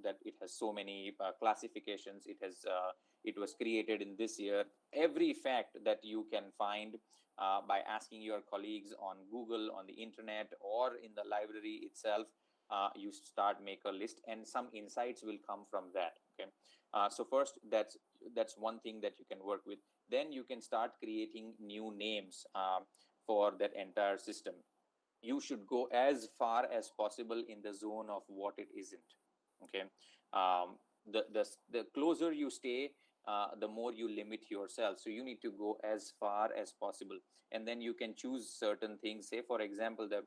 that it has so many classifications. It was created in this year. Every fact that you can find by asking your colleagues on Google, on the internet, or in the library itself, you start make a list, and some insights will come from that. Okay, so first that's one thing that you can work with. Then you can start creating new names for that entire system. You should go as far as possible in the zone of what it isn't. Okay, the closer you stay, the more you limit yourself. So you need to go as far as possible, and then you can choose certain things. Say, for example, the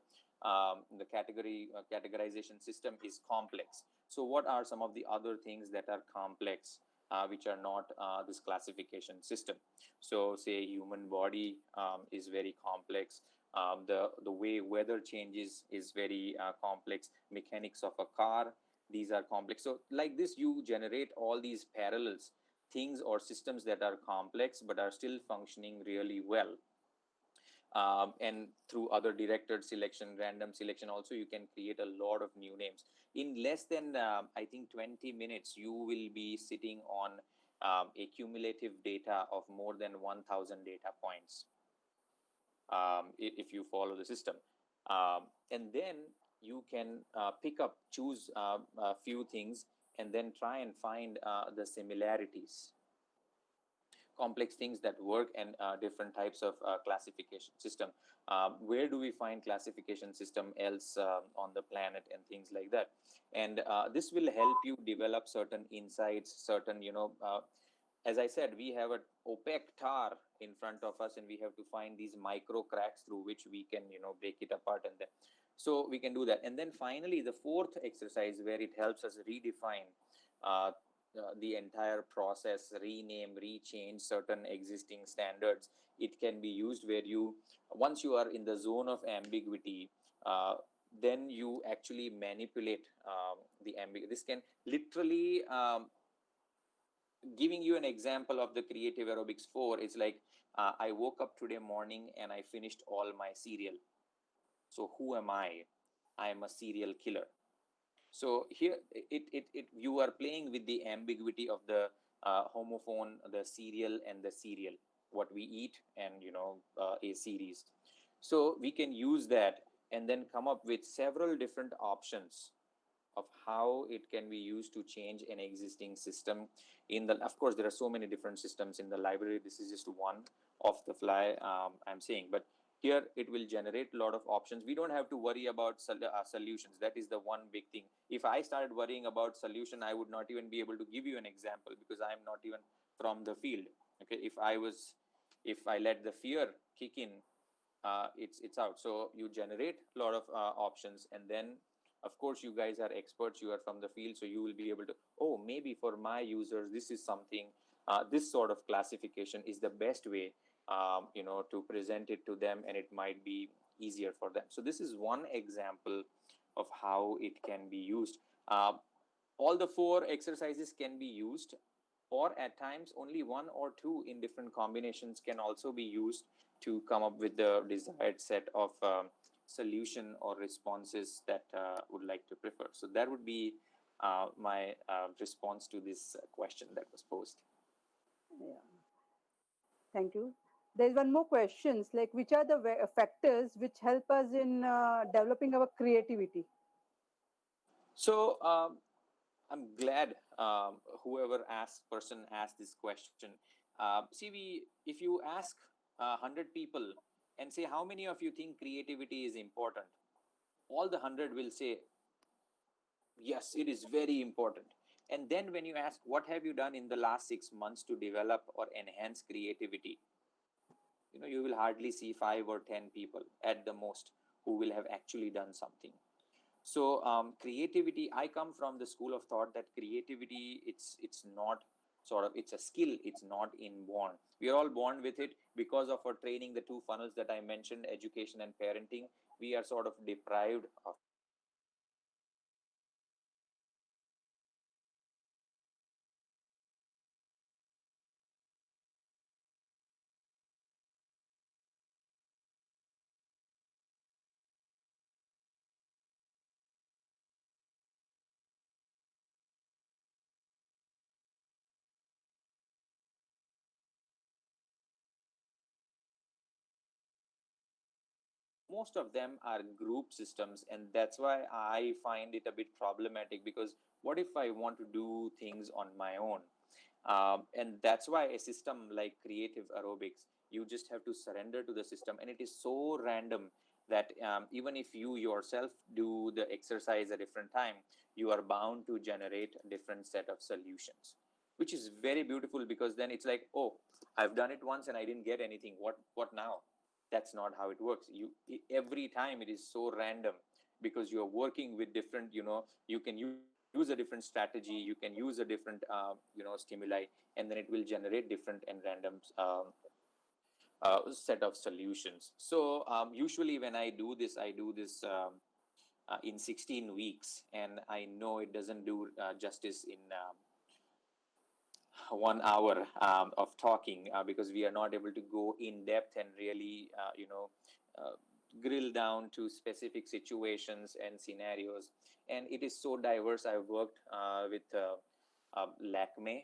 categorization system is complex. So what are some of the other things that are complex, which are not this classification system? So say human body is very complex. The way weather changes is very complex. Mechanics of a car, these are complex. So like this, you generate all these parallels, things or systems that are complex but are still functioning really well. And through other directed selection, random selection also, you can create a lot of new names. In less than, I think, 20 minutes, you will be sitting on a cumulative data of more than 1,000 data points, if you follow the system. And then you can choose a few things, and then try and find the similarities, complex things that work, and different types of classification system. Where do we find classification system else on the planet, and things like that? And this will help you develop certain insights, certain, as I said, we have an opaque tar in front of us, and we have to find these micro cracks through which we can, break it apart, and then so we can do that. And then finally, the fourth exercise, where it helps us redefine the entire process, rename, rechange certain existing standards. It can be used where once you are in the zone of ambiguity, then you actually manipulate the ambiguity. This can literally giving you an example of the creative aerobics 4. It's like I woke up today morning and I finished all my cereal. So who am I am a serial killer. So here it you are playing with the ambiguity of the homophone, the serial and the serial, what we eat, and a series. So we can use that and then come up with several different options of how it can be used to change an existing system. Of course, there are so many different systems in the library. This is just one off the fly, I'm saying, but here it will generate a lot of options. We don't have to worry about solutions. That is the one big thing. If I started worrying about solution, I would not even be able to give you an example, because I am not even from the field. Okay, if I let the fear kick in, it's out. So you generate a lot of options, and then of course you guys are experts, you are from the field, so you will be able to, oh, maybe for my users this is something, this sort of classification is the best way to present it to them, and it might be easier for them. So this is one example of how it can be used. All the 4 exercises can be used, or at times only 1 or 2 in different combinations can also be used to come up with the desired set of solution or responses that would like to prefer. So that would be my response to this question that was posed. Yeah. Thank you. There is one more question, like which are the factors which help us in developing our creativity? So I'm glad whoever person asked this question. If you ask 100 people and say how many of you think creativity is important, all the 100 will say yes, it is very important. And then when you ask what have you done in the last 6 months to develop or enhance creativity, you will hardly see 5 or 10 people at the most who will have actually done something. So creativity, I come from the school of thought that creativity, it's not it's a skill, it's not inborn. We are all born with it because of our training, the 2 funnels that I mentioned, education and parenting. We are sort of deprived of it. So creativity most of them are group systems, and that's why I find it a bit problematic, because what if I want to do things on my own? And that's why a system like creative aerobics, you just have to surrender to the system, and it is so random that even if you yourself do the exercise a different time, you are bound to generate a different set of solutions, which is very beautiful, because then it's like, oh, I've done it once and I didn't get anything, what now? That's not how it works. Every time it is so random, because you're working with different, you can use a different strategy, you can use a different stimuli, and then it will generate different and random set of solutions. So usually when I do this in 16 weeks, and I know it doesn't do justice in 1 hour of talking, because we are not able to go in depth and really uh, grill down to specific situations and scenarios. And it is so diverse. I've worked with Lakme,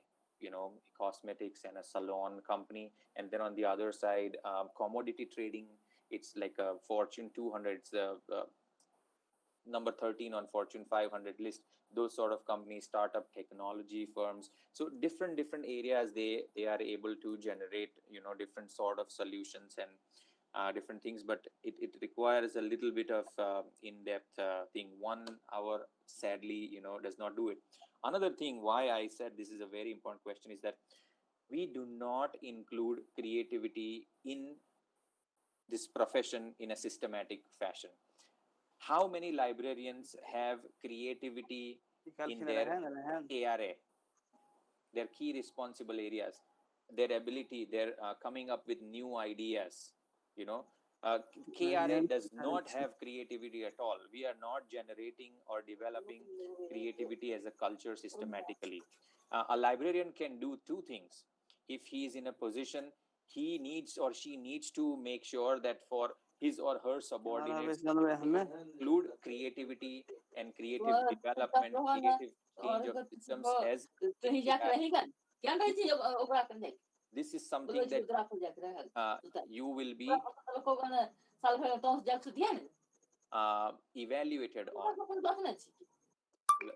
cosmetics, and a salon company, and then on the other side, commodity trading. It's like a Fortune 200. It's the number 13 on Fortune 500 list. Those sort of companies, startup technology firms. So different areas, they are able to generate different sort of solutions and different things, but it requires a little bit of in-depth thing. 1 hour sadly does not do it. Another thing why I said this is a very important question is that we do not include creativity in this profession in a systematic fashion. How many librarians have creativity in their ARA, their key responsible areas, their ability, their coming up with new ideas, KRA does not have creativity at all. We are not generating or developing creativity as a culture systematically. A librarian can do two things. If he is in a position, he needs or she needs to make sure that for his or her subordinates include creativity and creative development, creative change of systems as in KRA. This is something that you will be evaluated on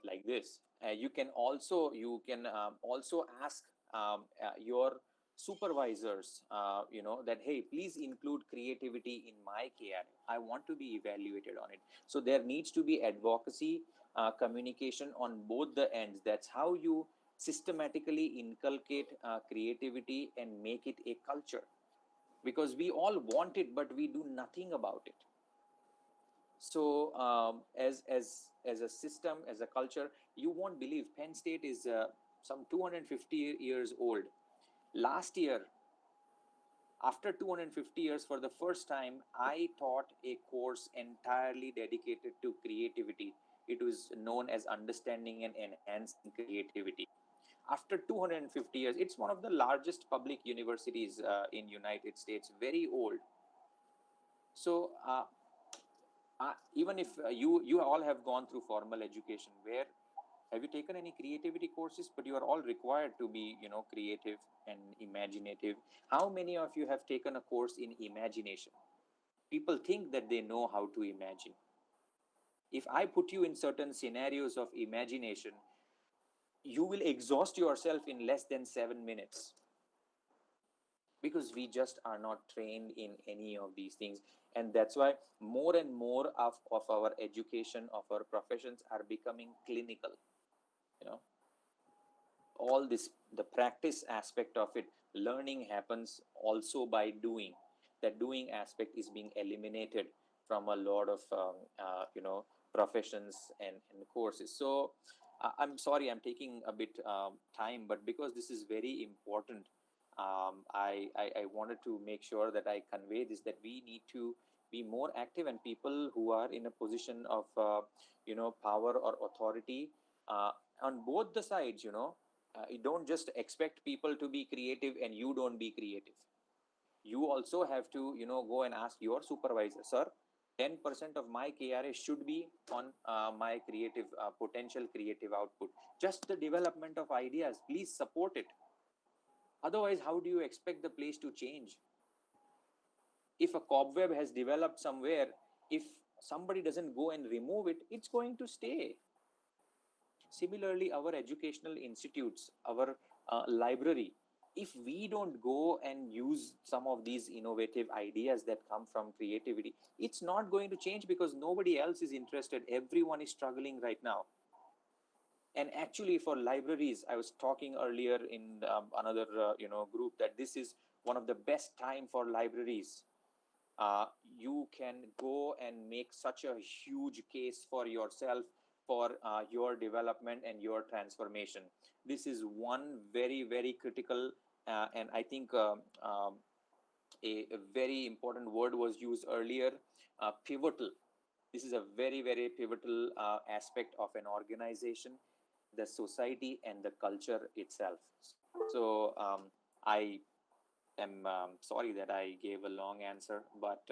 like this. You can also ask your supervisors, that hey, please include creativity in my KRA. I want to be evaluated on it. So there needs to be advocacy, communication on both the ends. That's how you systematically inculcate creativity and make it a culture, because we all want it but we do nothing about it. So as a system, as a culture, you won't believe Penn State is some 250 years old. Last year, after 250 years, for the first time, I taught a course entirely dedicated to creativity. It was known as Understanding and Enhancing Creativity. After 250 years, it's one of the largest public universities in United States, very old. So even if you all have gone through formal education, where have you taken any creativity courses? But you are all required to be creative and imaginative. How many of you have taken a course in imagination? People think that they know how to imagine. If I put you in certain scenarios of imagination, you will exhaust yourself in less than 7 minutes, because we just are not trained in any of these things. And that's why more and more of our education, of our professions, are becoming clinical. All this, the practice aspect of it, learning happens also by doing. That doing aspect is being eliminated from a lot of professions and courses. So I'm sorry, I'm taking a bit time, but because this is very important, I wanted to make sure that I convey this, that we need to be more active, and people who are in a position of power or authority on both the sides, you don't just expect people to be creative and you don't be creative. You also have to go and ask your supervisor, sir, 10% of my KRA should be on my creative potential creative output. Just the development of ideas, please support it. Otherwise, how do you expect the place to change? If a cobweb has developed somewhere, if somebody doesn't go and remove it, it's going to stay. Similarly, our educational institutes, our library, if we don't go and use some of these innovative ideas that come from creativity, it's not going to change, because nobody else is interested. Everyone is struggling right now. And actually, for libraries, I was talking earlier in another group, that this is one of the best time for libraries. You can go and make such a huge case for yourself, for your development and your transformation. This is one very, very critical, and I think a very important word was used earlier, pivotal. This is a very, very pivotal aspect of an organization, the society, and the culture itself. So I am sorry that I gave a long answer, but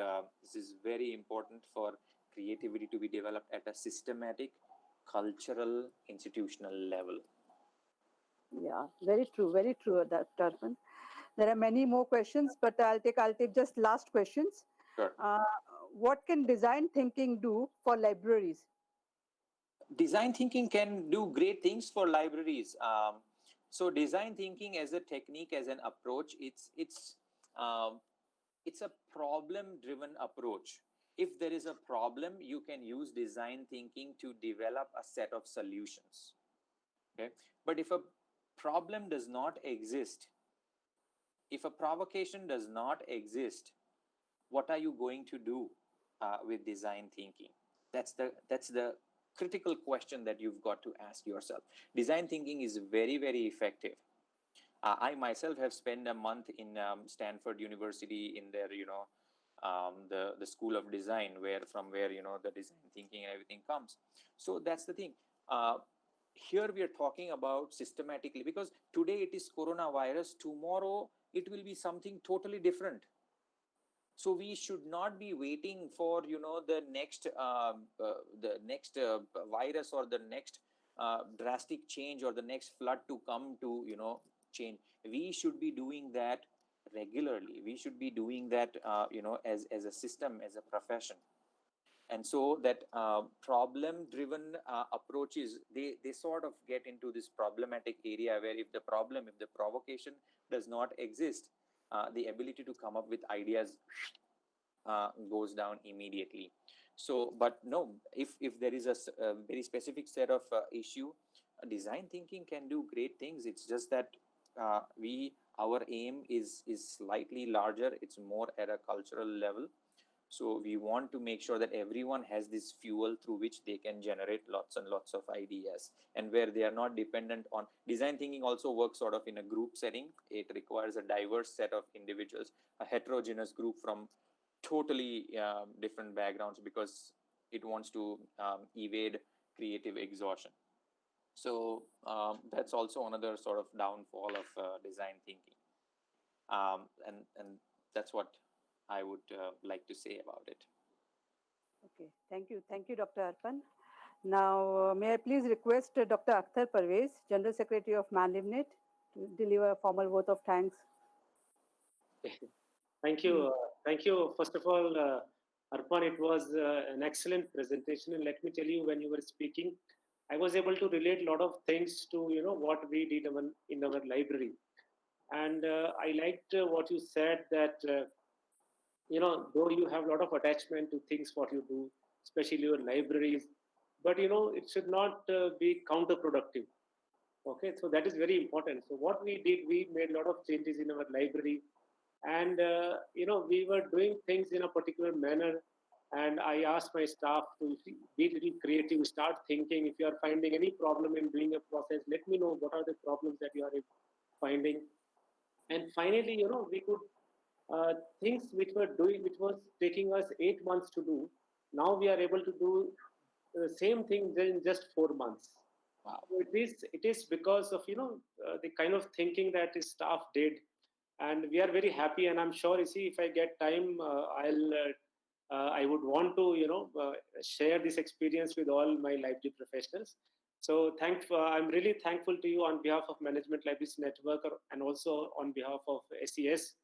this is very important for creativity to be developed at a systematic, cultural, institutional level. Yeah, very true, Dr. Arpan. There are many more questions, but I'll take just last questions. Sure. What can design thinking do for libraries? Design thinking can do great things for libraries. So design thinking as a technique, as an approach, it's a problem-driven approach. If there is a problem, you can use design thinking to develop a set of solutions. Okay, but if a problem does not exist, if a provocation does not exist, what are you going to do with design thinking? That's the critical question that you've got to ask yourself. Design thinking is very, very effective. I myself have spent a month in Stanford University in their the school of design, from where the design thinking and everything comes. So that's the thing. Here we are talking about systematically, because today it is coronavirus, tomorrow it will be something totally different. So we should not be waiting for the next virus, or the next drastic change, or the next flood to come to change. We should be doing that regularly. We should be doing that as a system, as a profession. And so that problem driven approaches, they sort of get into this problematic area, where if the provocation does not exist, the ability to come up with ideas goes down immediately. So, but no, if there is a very specific set of issue, design thinking can do great things. It's just that our aim is slightly larger. It's more at a cultural level. So we want to make sure that everyone has this fuel through which they can generate lots and lots of ideas, and where they are not dependent on design thinking. Also works sort of in a group setting. It requires a diverse set of individuals, a heterogeneous group from totally different backgrounds, because it wants to evade creative exhaustion. So that's also another sort of downfall of design thinking, and that's what I would like to say about it. Okay, thank you, Dr. Arpan. Now, may I please request Dr. Akhtar Parvez, General Secretary of ManLibNet, to deliver a formal vote of thanks. Thank you. Thank you. First of all, Arpan, it was an excellent presentation. And let me tell you, when you were speaking, I was able to relate a lot of things to what we did in our library. And I liked what you said, that though you have a lot of attachment to things what you do, especially your libraries, but it should not be counterproductive. Okay, so that is very important. So what we did, we made a lot of changes in our library, and we were doing things in a particular manner. And I asked my staff to be a little creative, start thinking. If you are finding any problem in doing a process, let me know what are the problems that you are finding. And finally, we could things which was taking us 8 months to do. Now we are able to do the same thing in just 4 months. Wow. So it is because of the kind of thinking that the staff did, and we are very happy. And I'm sure, you see, if I get time, I would want to share this experience with all my library professionals. So I'm really thankful to you on behalf of Management Libraries Network, and also on behalf of SES.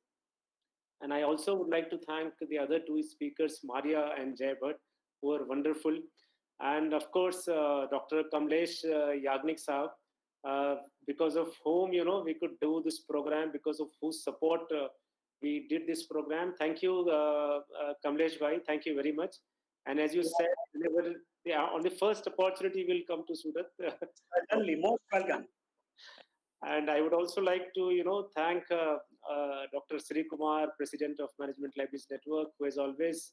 And I also would like to thank the other two speakers, Maria and Jay Bhatt, who are wonderful. And of course, Dr. Kamlesh Yagnik Saab, because of whom we could do this program, because of whose support we did this program. Thank you, Kamlesh Bhai. Thank you very much. And as you said, on the first opportunity, we'll come to Surat. Certainly, most welcome. And I would also like to, thank Dr. Sri Kumar, President of Management Libraries Network, who is always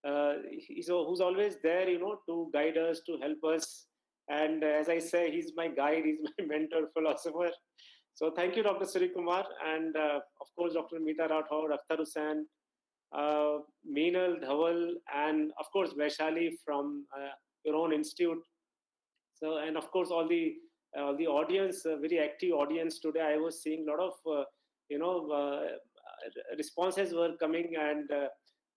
who's always there, to guide us, to help us. And as I say, he's my guide, he's my mentor, philosopher. So thank you, Dr. Sri Kumar, and of course, Dr. Meeta Rathod, Akhtar Hussain, Meenal, Dhaval, and of course, Vaishali from your own institute. So, and of course, all the audience, very active audience today. I was seeing a lot of, responses were coming, and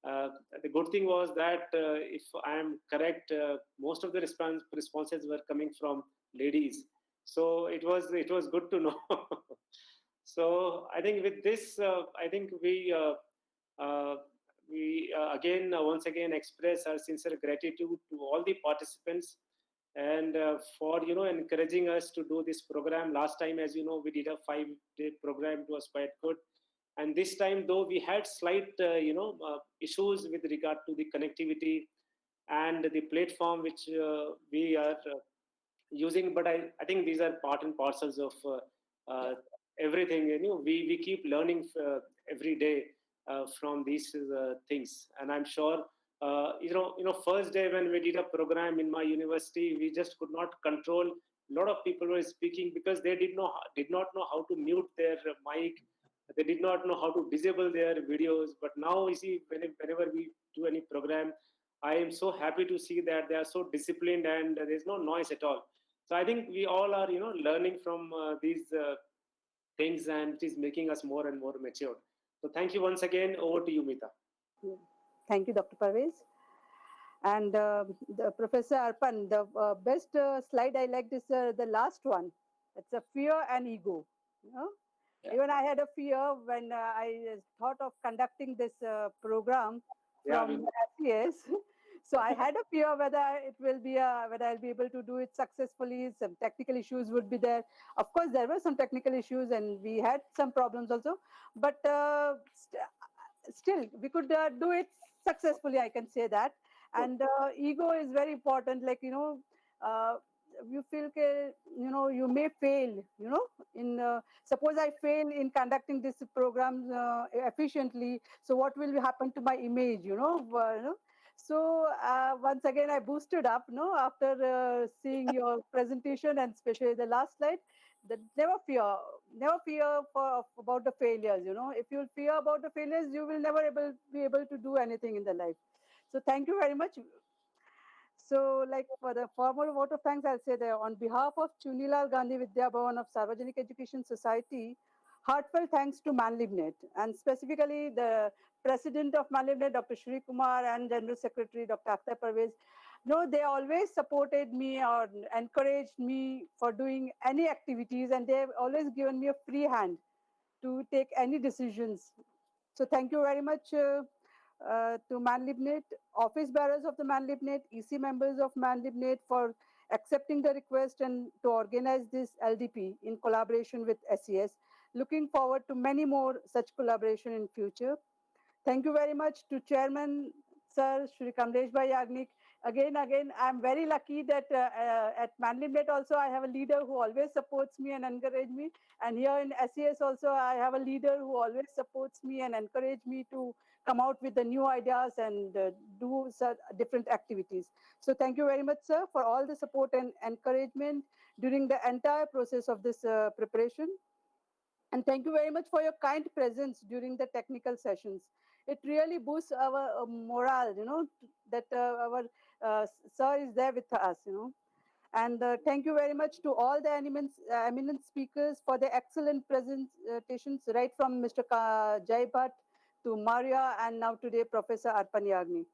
the good thing was that, if I am correct, most of the responses were coming from ladies. So it was good to know. So I think with this, I think we again once again express our sincere gratitude to all the participants, and for encouraging us to do this program. Last time, as you know, we did a 5-day program. It was quite good. And this time, though, we had slight issues with regard to the connectivity and the platform which we are using, but I think these are part and parcels of everything. We keep learning every day from these things. And I'm sure first day when we did a program in my university, we just could not control. A lot of people were speaking because they did not know how to mute their mic, They did not know how to disable their videos. But now you see, whenever we do any program, I am so happy to see that they are so disciplined and there's no noise at all. So I think we all are, learning from these things, and it is making us more and more matured. So thank you once again. Over to you, Mita. Thank you, Dr. Parvez. And the Professor Arpan, the best slide I liked is the last one. It's a fear and ego. You know? Yeah. Even I had a fear when I thought of conducting this program Yeah, from SES. So I had a fear whether it will be whether I'll be able to do it successfully. Some technical issues would be there. Of course, there were some technical issues, and we had some problems also. But still, we could do it successfully. I can say that. And ego is very important. Like you feel you may fail. In suppose I fail in conducting this program efficiently. So what will happen to my image? So once again, I boosted up, after seeing your presentation, and especially the last slide. That never fear about the failures. If you fear about the failures, you will never be able to do anything in the life. So thank you very much. So, like, for the formal vote of thanks, I'll say that on behalf of Chunilal Gandhi Vidya Bhavan of Sarvajanik Education Society, heartfelt thanks to ManLibNet, and specifically the President of ManLibNet, Dr. Shri Kumar, and General Secretary, Dr. Akhtar Parvez. No, they always supported me or encouraged me for doing any activities, and they've always given me a free hand to take any decisions. So thank you very much to ManLibNet, office bearers of the ManLibNet, EC members of ManLibNet for accepting the request and to organize this LDP in collaboration with SES. Looking forward to many more such collaboration in future. Thank you very much to Chairman Sir Shri Kamlesh Bhai Yagnik. Again, I'm very lucky that at ManLibNet also I have a leader who always supports me and encourages me. And here in SES also I have a leader who always supports me and encourages me to come out with the new ideas and do different activities. So thank you very much, sir, for all the support and encouragement during the entire process of this preparation. And thank you very much for your kind presence during the technical sessions. It really boosts our morale, that our sir is there with us, And thank you very much to all the eminent speakers for the excellent presentations, right from Mr. Jai Bhatt to Maria, and now today Professor Arpan Yagnik.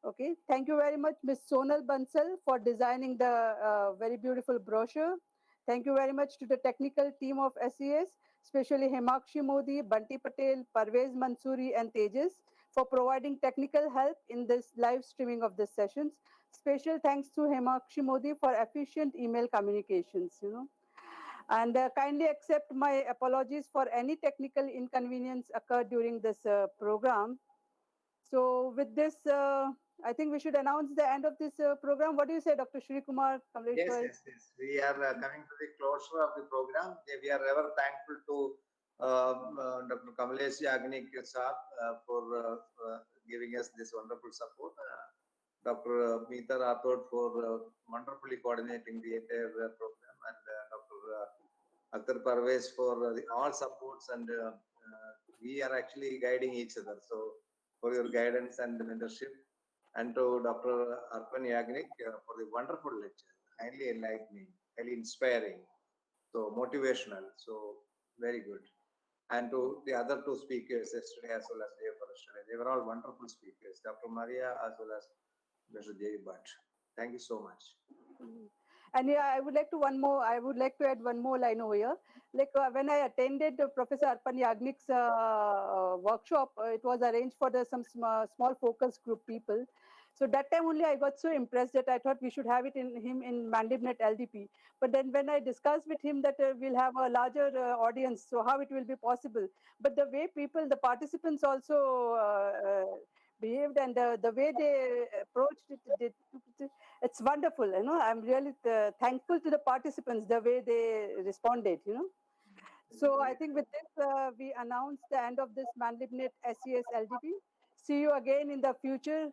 Okay, thank you very much, Ms. Sonal Bansal, for designing the very beautiful brochure. Thank you very much to the technical team of SES, especially Hemakshi Modi, Banti Patel, Parvez Mansoori, and Tejas, for providing technical help in this live streaming of this sessions. Special thanks to Hemakshi Modi for efficient email communications, And kindly accept my apologies for any technical inconvenience occurred during this program. So with this, I think we should announce the end of this program. What do you say, Dr. Shri Kumar? Yes. We are coming to the closure of the program. We are ever thankful to Dr. Kamlesh Yagnik sir for giving us this wonderful support. Dr. Mita Rathod for wonderfully coordinating the entire program, and Dr. Akhtar Parvez for all supports, and we are actually guiding each other. So for your guidance and mentorship, and to Dr. Arpan Yagnik for the wonderful lecture, highly enlightening, highly inspiring, so motivational, so very good. And to the other two speakers yesterday as well as day for yesterday, they were all wonderful speakers, Dr. Maria as well as Mr. Jay Bhatt. Thank you so much. And yeah, I would like to add one more line over here. Like when I attended Professor Arpan Yagnik's workshop, it was arranged for some small focus group people. So that time only I got so impressed that I thought we should have it in ManLibNet LDP. But then when I discussed with him that we'll have a larger audience, so how it will be possible. But the way the participants also behaved, and the way they approached it, it's wonderful. I'm really thankful to the participants, the way they responded. So I think with this, we announce the end of this ManLibNet SES LDP. See you again in the future